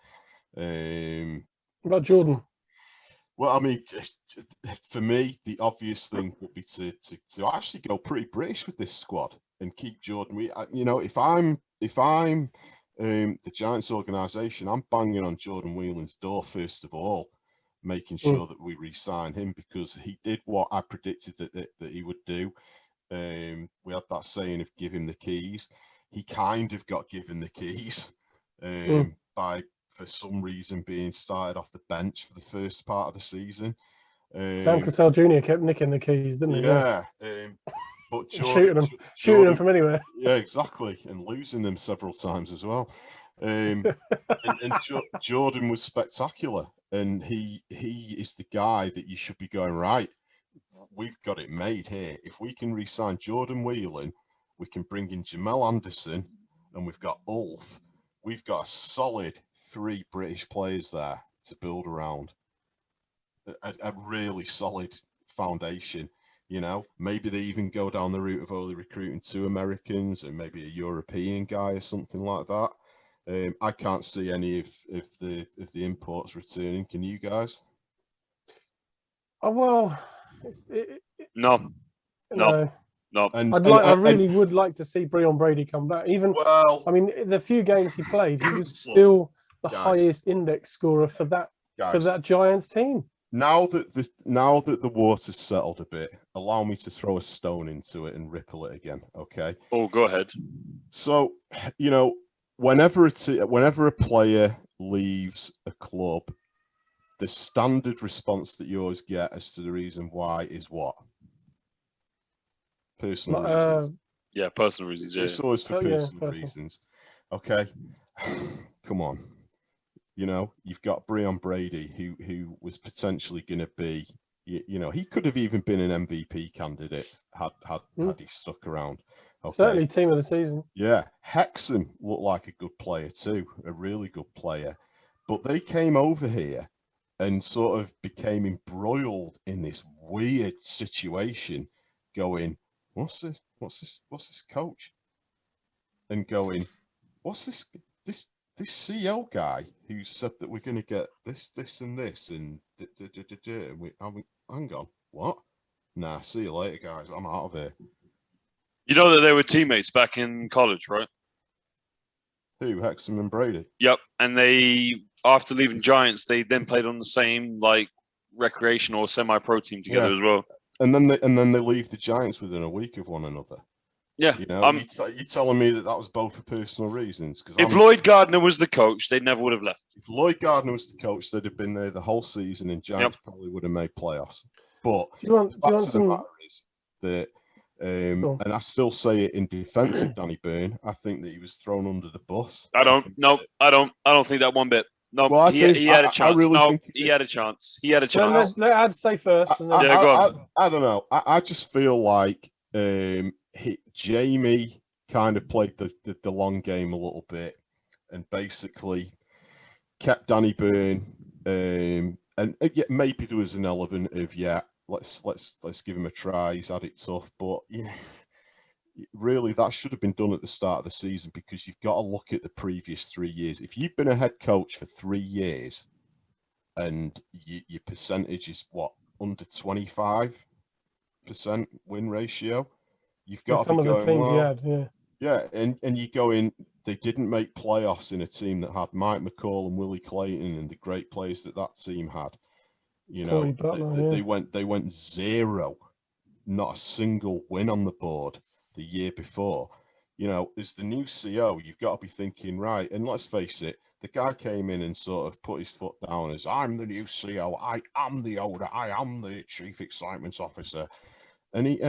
What about Jordan? Well, I mean, for me, the obvious thing would be to actually go pretty British with this squad and keep Jordan. If I'm the Giants organisation, I'm banging on Jordan Whelan's door first of all, making sure that we re-sign him, because he did what I predicted that he would do. We had that saying of give him the keys. He kind of got given the keys by, for some reason, being started off the bench for the first part of the season. Sam Cassell Jr. kept nicking the keys, didn't he? Yeah. But Jordan, shooting them from anywhere. Yeah, exactly, and losing them several times as well. And Jordan was spectacular, and he is the guy that you should be going, right, we've got it made here. If we can re-sign Jordan Whelan, we can bring in Jamell Anderson, and we've got Ulf. We've got a solid 3 British players there to build around. A really solid foundation. Maybe they even go down the route of only recruiting 2 Americans and maybe a European guy or something like that. I can't see any of the imports returning. Can you guys? Oh well, No. I really would like to see Breon Brady come back. I mean, the few games he played, he was still the highest index scorer for that Giants team. Now that the water's settled a bit, allow me to throw a stone into it and ripple it again, okay? Oh, go ahead. So, whenever a player leaves a club, the standard response that you always get as to the reason why is what? Personal reasons. Yeah, personal reasons. Yeah. It's always for personal reasons. Okay, come on. You've got Breon Brady, who was potentially going to be, he could have even been an MVP candidate had he stuck around. Okay. Certainly team of the season. Yeah, Hexham looked like a good player too, a really good player. But they came over here and sort of became embroiled in this weird situation, going, what's this coach? And going, what's this CEO guy who said that we're going to get this, and this, and hang on, what? Nah, see you later, guys. I'm out of here. You know that they were teammates back in college, right? Who, Hexham and Brady? Yep. And they, after leaving Giants, they then played on the same recreational or semi-pro team together as well. And then they leave the Giants within a week of one another. Yeah, you're telling me that was both for personal reasons? Because if Lloyd Gardner was the coach, they never would have left. If Lloyd Gardner was the coach, they'd have been there the whole season, and Giants probably would have made playoffs. But the fact of the matter is that, and I still say it in defence of Danny Byrne, I think that he was thrown under the bus. I don't think that one bit. No, well, he had a chance. He had a chance. He had a chance. I'd say first. Go on. I don't know. I just feel like Jamie kind of played the long game a little bit and basically kept Danny Byrne. And maybe there was an element of let's give him a try. He's had it tough, but really that should have been done at the start of the season, because you've got to look at the previous 3 years. If you've been a head coach for 3 years and your percentage is under 25% win ratio, you've got to be going, and you go in. They didn't make playoffs in a team that had Mike McCall and Willie Clayton and the great players that team had. They went 0, not a single win on the board the year before. As the new CEO, you've got to be thinking, right, and let's face it, the guy came in and sort of put his foot down as, I'm the new CEO, I am the owner, I am the chief excitement officer. And he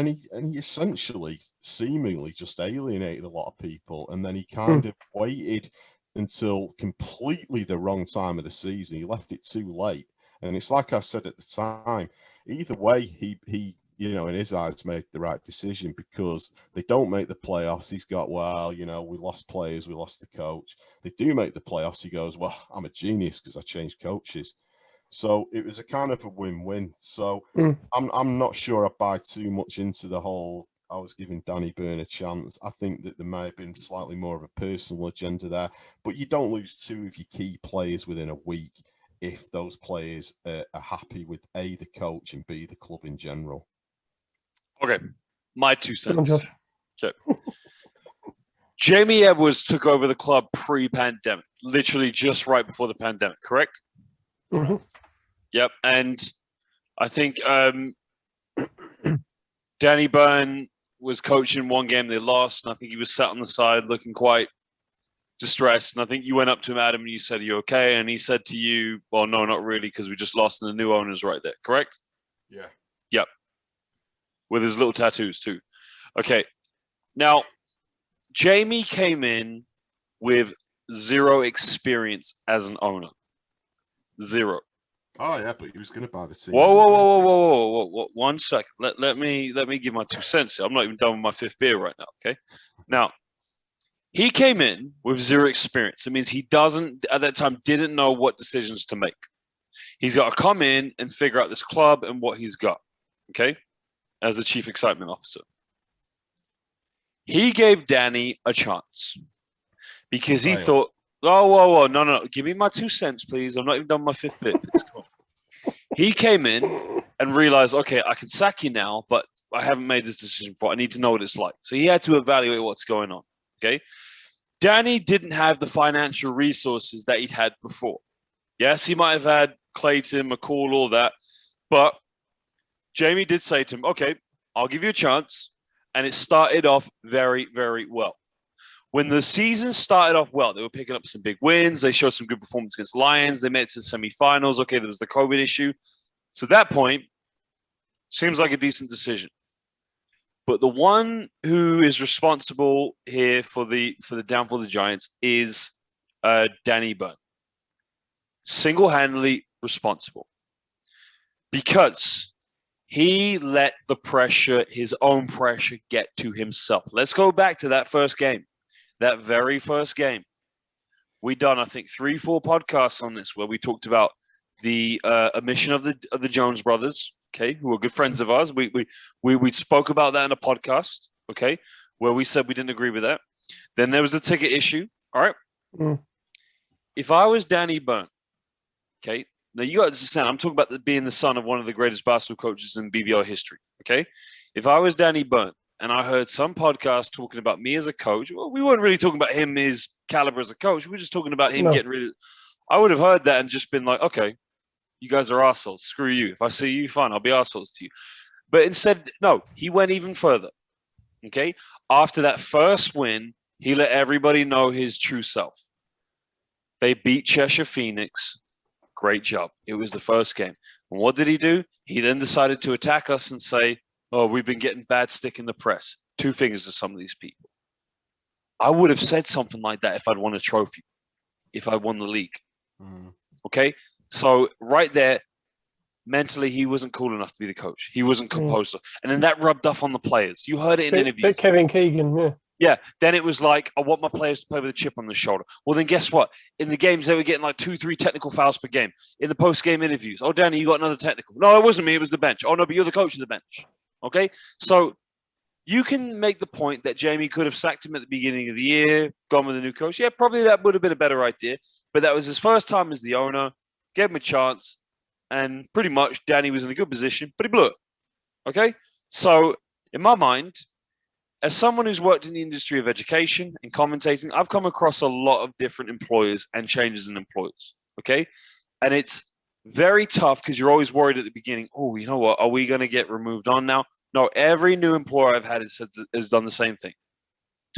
essentially seemingly just alienated a lot of people, and then he kind of waited until completely the wrong time of the season. He left it too late. And it's like I said at the time, either way, he in his eyes made the right decision, because they don't make the playoffs. He's got, well, we lost players, we lost the coach. They do make the playoffs. He goes, well, I'm a genius because I changed coaches. So it was a kind of a win-win. So I'm not sure I buy too much into the whole, I was giving Danny Byrne a chance. I think that there may have been slightly more of a personal agenda there, but you don't lose two of your key players within a week if those players are happy with A, the coach, and B, the club in general. Okay, my 2 Come on, cents. Josh. Okay. Jamie Edwards took over the club pre-pandemic, literally just right before the pandemic, correct? Mm-hmm. Yep, and I think Danny Byrne was coaching one game they lost, and I think he was sat on the side looking quite distressed. And I think you went up to him, Adam, and you said, "Are you okay?" And he said to you, "Well, no, not really, because we just lost, and the new owner's right there." Correct? Yeah. Yep. With his little tattoos too. Okay. Now, Jamie came in with zero experience as an owner. Zero. Oh yeah, but he was going to buy the team. Whoa. 1 second. Let me give my 2 cents here. I'm not even done with my 5th beer right now. Okay. Now, he came in with zero experience. It means he doesn't, at that time, didn't know what decisions to make. He's got to come in and figure out this club and what he's got. Okay. As the chief excitement officer. He gave Danny a chance because he thought, whoa, no, give me my 2 cents, please. I'm not even done my 5th bit. He came in and realized, okay, I can sack you now, but I haven't made this decision before. I need to know what it's like. So he had to evaluate what's going on. Okay. Danny didn't have the financial resources that he'd had before. Yes, he might have had Clayton, McCall, all that, but Jamie did say to him, okay, I'll give you a chance. And it started off very, very well. When the season started off well, they were picking up some big wins. They showed some good performance against Lions. They made it to the semifinals. Okay, there was the COVID issue. So at that point, seems like a decent decision. But the one who is responsible here for the downfall of the Giants is Danny Byrne. Single-handedly responsible. Because he let the pressure, his own pressure, get to himself. Let's go back to that first game, that very first game. We done, I think, 3-4 podcasts on this where we talked about the omission of the Jones brothers, okay, who are good friends of ours. We spoke about that in a podcast, okay, where we said we didn't agree with that. Then there was the ticket issue, all right? If I was Danny Byrne, okay, now, you got to understand, I'm talking about being the son of one of the greatest basketball coaches in BBL history, okay? If I was Danny Byrne and I heard some podcast talking about me as a coach, well, we weren't really talking about him, his caliber as a coach. We were just talking about him getting rid of... I would have heard that and just been like, okay, you guys are assholes. Screw you. If I see you, fine, I'll be assholes to you. But instead, no, he went even further, okay? After that first win, he let everybody know his true self. They beat Cheshire Phoenix. Great job. It was the first game. And what did he do? He then decided to attack us and say, oh, we've been getting bad stick in the press. 2 fingers to some of these people. I would have said something like that if I'd won a trophy, if I won the league. Okay? So right there, mentally, he wasn't cool enough to be the coach. He wasn't composed. And then that rubbed off on the players. You heard it in interviews. Kevin Keegan, yeah. Yeah, then it was like, I want my players to play with a chip on the shoulder. Well, then guess what? In the games, they were getting like 2-3 technical fouls per game. In the post-game interviews, oh, Danny, you got another technical. No, it wasn't me. It was the bench. Oh, no, but you're the coach of the bench. Okay? So you can make the point that Jamie could have sacked him at the beginning of the year, gone with a new coach. Yeah, probably that would have been a better idea. But that was his first time as the owner. Gave him a chance. And pretty much Danny was in a good position, but he blew it. Okay? So in my mind, as someone who's worked in the industry of education and commentating, I've come across a lot of different employers and changes in employers, okay? And it's very tough because you're always worried at the beginning, oh, you know what, are we going to get removed on now? No, every new employer I've had has done the same thing.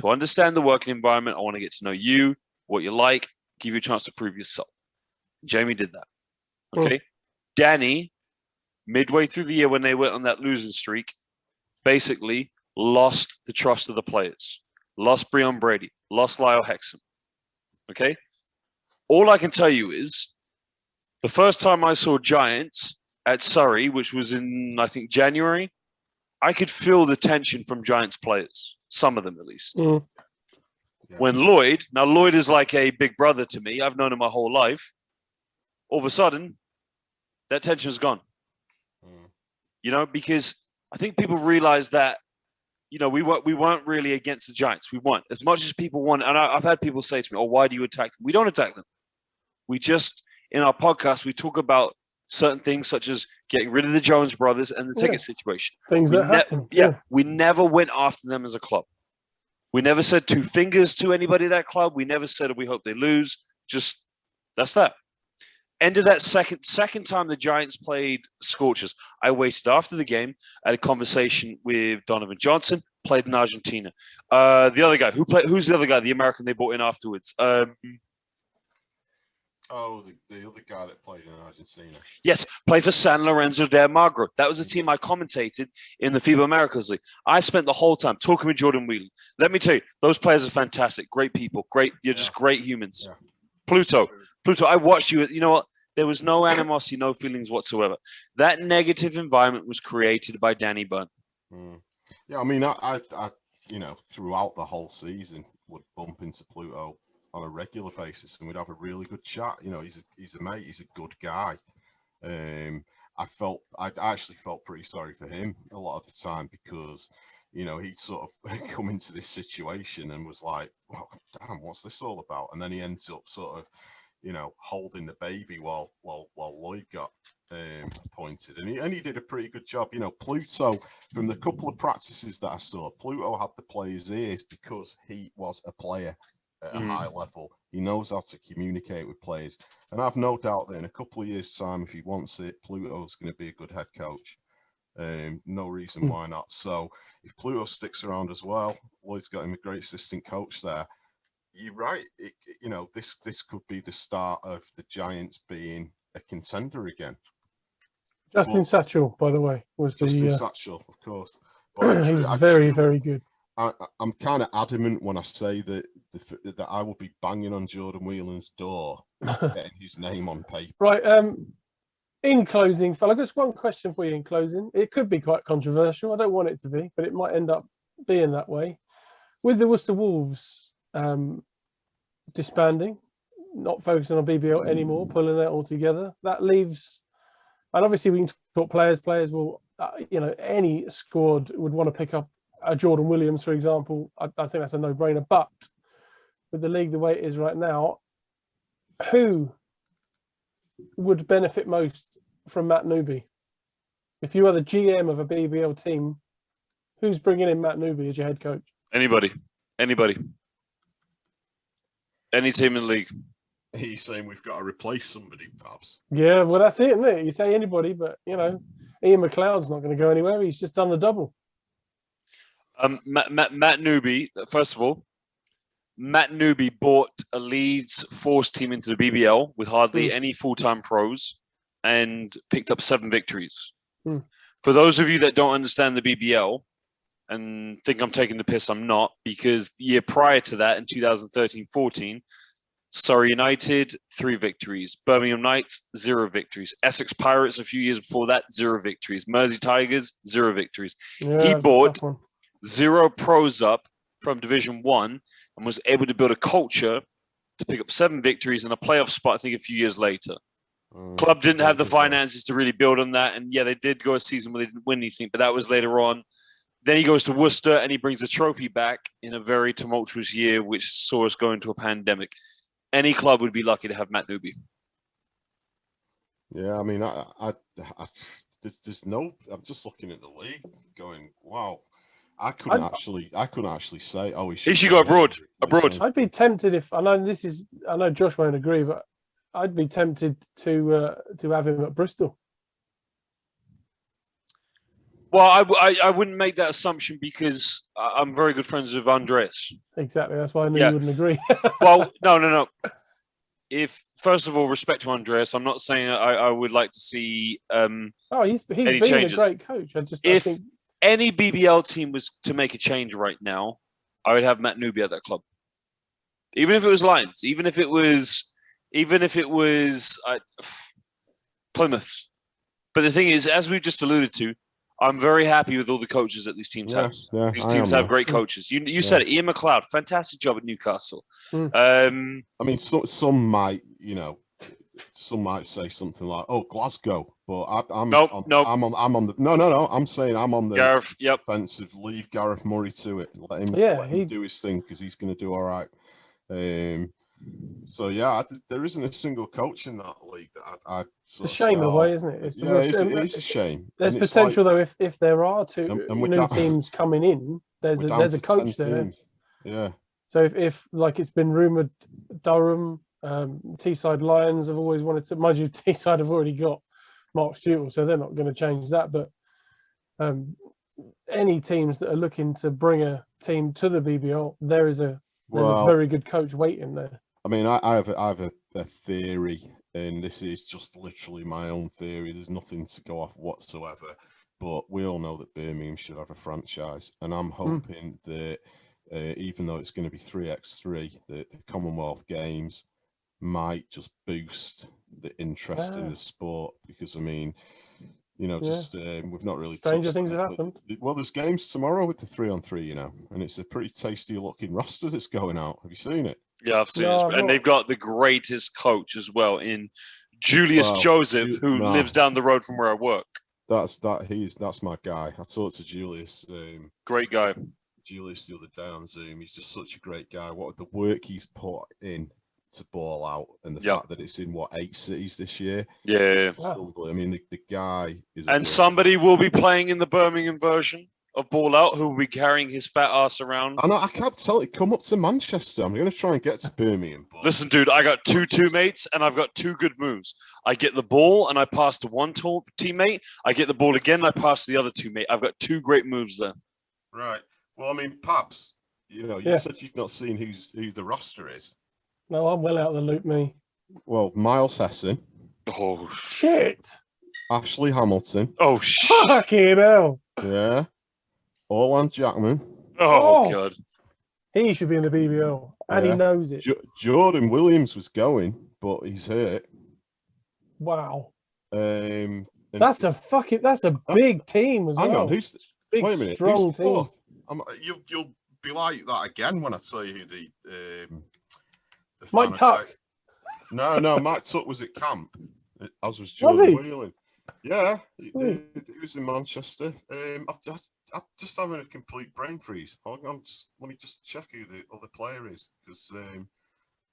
To understand the working environment, I want to get to know you, what you like, give you a chance to prove yourself. Jamie did that, okay? Danny, midway through the year when they went on that losing streak, basically lost the trust of the players, lost Breon Brady, lost Lyle Hexam. Okay? All I can tell you is the first time I saw Giants at Surrey, which was in, I think, January, I could feel the tension from Giants players, some of them at least. Mm. Yeah. When Lloyd is like a big brother to me. I've known him my whole life. All of a sudden, that tension's gone. You know, because I think people realize that, you know, we weren't really against the Giants. We weren't. As much as people want, and I've had people say to me, oh, why do you attack them? We don't attack them. We just, in our podcast, we talk about certain things such as getting rid of the Jones brothers and the ticket situation. Things that happen. We never went after them as a club. We never said two fingers to anybody at that club. We never said we hope they lose. Just, that's that. End of that second time the Giants played Scorchers, I waited after the game. I had a conversation with Donovan Johnson, played in Argentina. The other guy, who's the other guy, the American they brought in afterwards? The other guy that played in Argentina. Yes, played for San Lorenzo de Almagro. That was the team I commentated in the FIBA Americas League. I spent the whole time talking with Jordan Whelan. Let me tell you, those players are fantastic. Great people. You're just great humans. Yeah. Pluto, I watched you. You know what? There was no animosity, no feelings whatsoever. That negative environment was created by Danny Bunn. Yeah, I mean, I you know, throughout the whole season would bump into Pluto on a regular basis, and we'd have a really good chat. You know, he's a mate, he's a good guy. I actually felt pretty sorry for him a lot of the time because, you know, he'd sort of come into this situation and was like, well, damn, what's this all about? And then he ends up sort of, you know, holding the baby while Lloyd got appointed, and he did a pretty good job. You know, Pluto, from the couple of practices that I saw, Pluto had the players' ears because he was a player at a high level. He knows how to communicate with players, and I've no doubt that in a couple of years' time, if he wants it, Pluto's going to be a good head coach. No reason why not. So if Pluto sticks around as well, Lloyd's got him a great assistant coach there. You're right. You know, this could be the start of the Giants being a contender again. Justin Satchel, by the way, was Justin Satchel, of course. But he was very good. I'm kind of adamant when I say that I will be banging on Jordan Whelan's door, getting his name on paper. Right. In closing, fella, just one question for you. In closing, it could be quite controversial. I don't want it to be, but it might end up being that way. With the Worcester Wolves disbanding, not focusing on BBL anymore, pulling that all together, that leaves, and obviously we can talk players will, you know, any squad would want to pick up a Jordan Williams, for example. I think that's a no-brainer, but with the league the way it is right now, who would benefit most from Matt Newby? If you are the GM of a BBL team, who's bringing in Matt Newby as your head coach? Anybody. Any team in the league. He's saying we've got to replace somebody, Pabz. Yeah, well, that's it, isn't it? You say anybody, but, you know, Ian McLeod's not going to go anywhere. He's just done the double. Matt Newby, first of all, Matt Newby brought a Leeds Force team into the BBL with hardly any full-time pros and picked up 7 victories. For those of you that don't understand the BBL, and think I'm taking the piss, I'm not, because the year prior to that, in 2013-14, Surrey United, 3 victories. Birmingham Knights, 0 victories. Essex Pirates, a few years before that, 0 victories. Mersey Tigers, 0 victories. Yeah, he bought 0 pros up from Division 1 and was able to build a culture to pick up 7 victories and a playoff spot, I think, a few years later. Club didn't have the finances to really build on that, and yeah, they did go a season where they didn't win anything, but that was later on. Then he goes to Worcester and he brings a trophy back in a very tumultuous year, which saw us go into a pandemic. Any club would be lucky to have Matt Newby. Yeah, I mean, there's no. I'm just looking at the league, going, wow. I couldn't actually say. Oh, he should go abroad. I'd be tempted if I know Josh won't agree, but I'd be tempted to have him at Bristol. Well, I wouldn't make that assumption because I'm very good friends with Andres. Exactly. That's why I knew you wouldn't agree. Well, no. If, first of all, respect to Andres, I'm not saying I would like to see he's been changes. A great coach. I think any BBL team was to make a change right now, I would have Matt Newby at that club. Even if it was Lions, even if it was Plymouth. But the thing is, as we've just alluded to, I'm very happy with all the coaches that these teams have. These teams have great coaches. You said it, Ian McLeod, fantastic job at Newcastle. I mean, some might, some might say something like, "Oh, Glasgow," but I'm nope. on the no. I'm saying I'm on the Gareth. Yep. Offensive. Leave Gareth Murray to it. Let him do his thing because he's going to do all right. So yeah, there isn't a single coach in that league that it's a shame in a way, isn't it? It's a shame. There's potential though if there are two new teams coming in. There's a coach there. Teams. Yeah. So if like it's been rumored, Durham, Teesside Lions have always wanted to. Mind you, Teesside have already got Mark Stewart, so they're not going to change that. But any teams that are looking to bring a team to the BBL, there's a very good coach waiting there. I mean, I have a theory, and this is just literally my own theory. There's nothing to go off whatsoever, but we all know that Birmingham should have a franchise, and I'm hoping that even though it's going to be 3x3, the Commonwealth Games might just boost the interest in the sport, because I mean, we've not really stranger things have happened. Well, there's games tomorrow with the 3-on-3, and it's a pretty tasty looking roster that's going out. Have you seen it? Yeah, I've seen it, and they've got the greatest coach as well in Julius Joseph, who lives down the road from where I work. That's my guy. I talked to Julius. Great guy. Julius the other day on Zoom. He's just such a great guy. What the work he's put in to ball out, and the fact that it's in 8 cities this year. Yeah. Wow. I mean, the guy is. And somebody will be playing in the Birmingham version of Ball Out, who will be carrying his fat ass around. I can't tell it. Come up to Manchester. I'm going to try and get to Birmingham. But... Listen, dude, I got two teammates, and I've got 2 good moves. I get the ball, and I pass to one teammate. I get the ball again, and I pass to the other teammate. I've got 2 great moves there. Right. Well, I mean, Pabz, you said you've not seen who the roster is. No, I'm well out of the loop, me. Well, Miles Hesson. Oh, shit. Ashley Hamilton. Oh, shit. Fucking hell. Yeah. Orland Jackman. Oh, God. He should be in the BBL, and he knows it. Jordan Williams was going, but he's hurt. Wow. That's a big team as well. Hang on, wait a minute. Strong team. You'll be like that again when I tell you the Mike Tuck. No, Mike Tuck was at camp, as was Jordan Whelan. Yeah, he was in Manchester. I'm just having a complete brain freeze. Let me just check who the other player is, because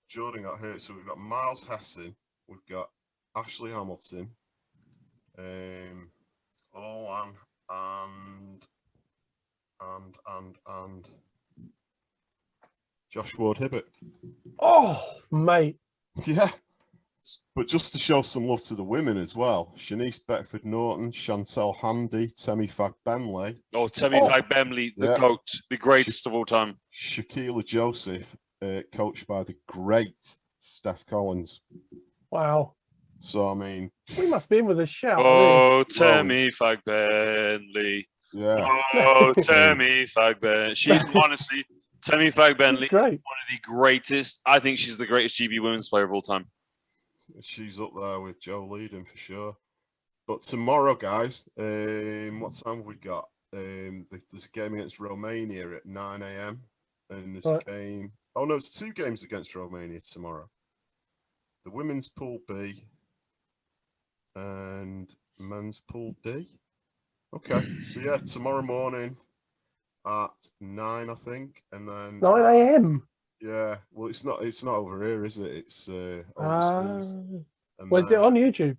Jordan got hurt. So we've got Miles Hesson, we've got Ashley Hamilton, Orlan, and Josh Ward-Hibbert. Oh, mate. Yeah. But just to show some love to the women as well, Shanice Beckford-Norton, Chantel Handy, Temi Fag-Benley. Oh, Temi Fag-Benley, the GOAT, the greatest of all time. Shaquila Joseph, coached by the great Steph Collins. Wow. So, I mean... We must be in with a shout. Oh, Temi Fag-Benley. Yeah. Oh, Temi Fag-Benley. Honestly, Temi Fag-Benley, one of the greatest. I think she's the greatest GB women's player of all time. She's up there with Joe Leadon for sure. But tomorrow, guys, what time have we got? There's a game against Romania at 9 a.m. And there's a game. Oh, no, it's 2 games against Romania tomorrow. The women's Pool B and men's Pool D. Okay, so yeah, tomorrow morning at 9, I think, and then 9 a.m. Yeah, well, it's not over here, is it? It's overseas. Where's it on YouTube?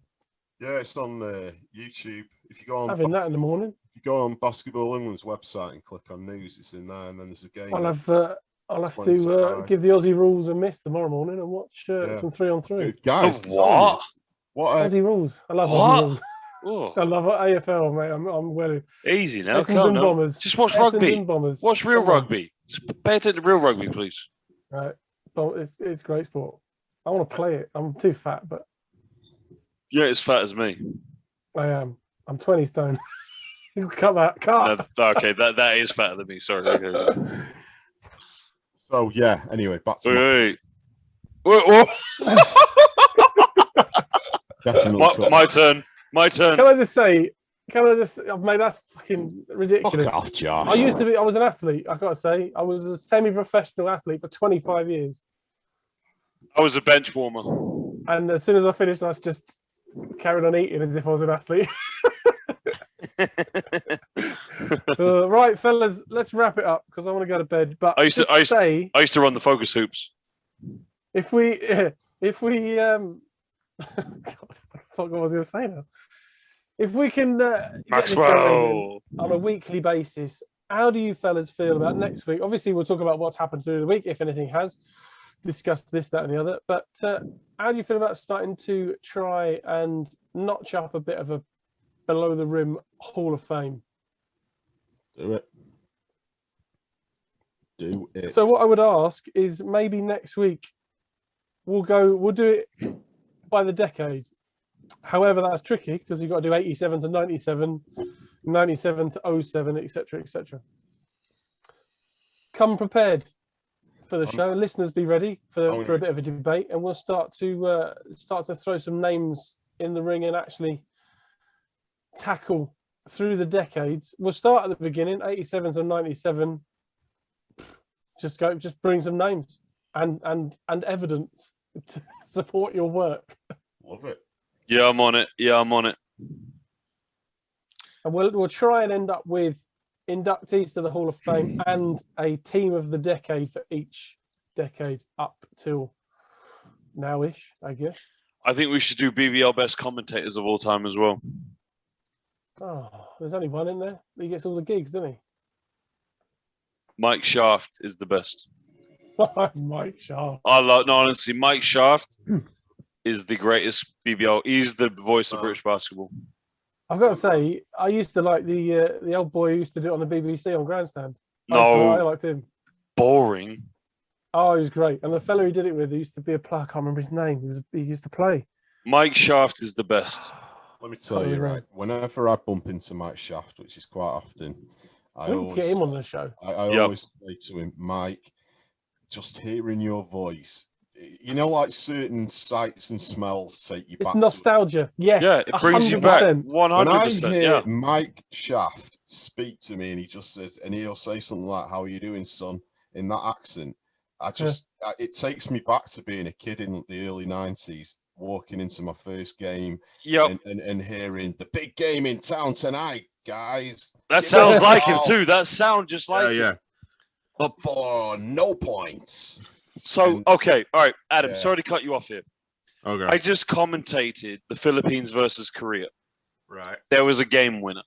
Yeah, it's on YouTube. If you go on, having that in the morning. If you go on Basketball England's website and click on news, it's in there, and then there's a game. I'll have to give the Aussie rules a miss tomorrow morning and watch some 3-on-3. Guys, what? Aussie rules? I love Aussie rules. Oh. I love AFL, mate. I'm well. Easy now. Come on. Just watch rugby. Watch real rugby. Just pay attention to real rugby, please. Right. But it's great sport. I want to play it. I'm too fat, but you're as fat as me. I am. I'm 20 stone. Cut that. Cut. Okay, that is fatter than me. Sorry. Okay. So yeah. Anyway, back to Wait. definitely. My turn. Can I just say? Mate, that's fucking ridiculous. Fuck off, Josh. I was an athlete. I gotta say, I was a semi-professional athlete for 25 years. I was a bench warmer. And as soon as I finished, I was just carried on eating as if I was an athlete. Right, fellas, let's wrap it up because I want to go to bed. But I used to run the focus hoops. If we God, I forgot what I was going to say now. If we can get this going on a weekly basis, how do you fellas feel about next week? Obviously, we'll talk about what's happened through the week, if anything has. Discuss this, that, and the other. But how do you feel about starting to try and notch up a bit of a below the rim Hall of Fame? Do it. So what I would ask is maybe next week we'll do it by the decade. However, that's tricky because you've got to do 87 to 97, 97 to 07, etc., etc. Come prepared for the show. Listeners, be ready for a bit of a debate, and we'll start to throw some names in the ring and actually tackle through the decades. We'll start at the beginning, 87 to 97. Just bring some names and evidence to support your work. Love it. Yeah, I'm on it. And we'll try and end up with inductees to the Hall of Fame and a team of the decade for each decade up till now-ish, I guess. I think we should do BBL best commentators of all time as well. Oh, there's only one in there. He gets all the gigs, doesn't he? Mike Shaft is the best. Mike Shaft. Honestly, Mike Shaft is the greatest BBL. He's the voice of British basketball. I've got to say, I used to like the old boy who used to do it on the BBC on Grandstand. I liked him. Boring. Oh, he was great. And the fellow who did it with, he used to be a player. I can't remember his name. He used to play. Mike Shaft is the best. Let me tell you, right, whenever I bump into Mike Shaft, which is quite often, I need to get him on the show. I always say to him, Mike, just hearing your voice, you know, like certain sights and smells take you back. It's nostalgia. Yes. Yeah, it brings 100%. You back 100%. When I hear Mike Shaft speak to me and he just says, and he'll say something like, "How are you doing, son?" in that accent, it takes me back to being a kid in the early 90s, walking into my first game and hearing the big game in town tonight, guys. That sounds like him too. That sounds just like him. Yeah. But for no points. So, okay. All right, Adam, sorry to cut you off here. Okay. I just commentated the Philippines versus Korea. Right. There was a game winner.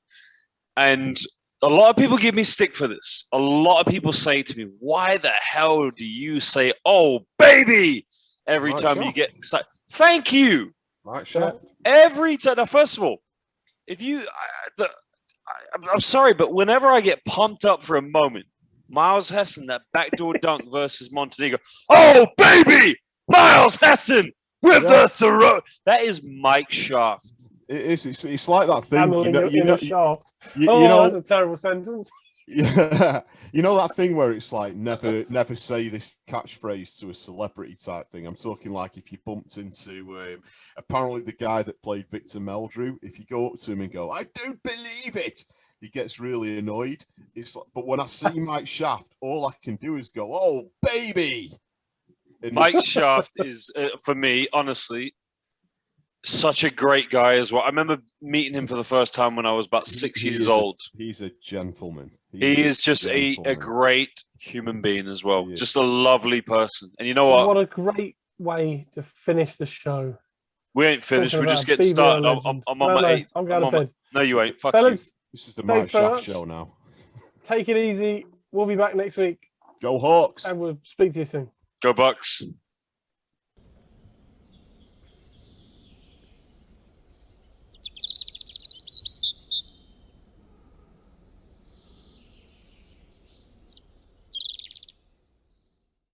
And a lot of people give me stick for this. A lot of people say to me, why the hell do you say, "Oh, baby," every time you get excited? Thank you. Mike Shaft. Every time. Now, first of all, if you... I'm sorry, but whenever I get pumped up for a moment, Miles Hessen, that backdoor dunk versus Montenegro. "Oh, baby! Miles Hessen with the throw." That is Mike Shaft. It is. It's like that thing. Shaft. That's a terrible sentence. Yeah, you know that thing where it's like never say this catchphrase to a celebrity type thing. I'm talking like if you bumped into apparently the guy that played Victor Meldrew. If you go up to him and go, "I don't believe it," he gets really annoyed. It's like, but when I see Mike Shaft, all I can do is go, "Oh, baby!" Mike Shaft is, for me, honestly, such a great guy as well. I remember meeting him for the first time when I was about 6 years old. He's a gentleman. He is just a great human being as well. Just a lovely person. And you know what? What a great way to finish the show. We ain't finished. We're just getting started. I'm on my 8th. I'm going to bed. No, you ain't. Fuck Fellas, you. This is the Mike Shaft show now. Take it easy. We'll be back next week. Go Hawks. And we'll speak to you soon. Go Bucks.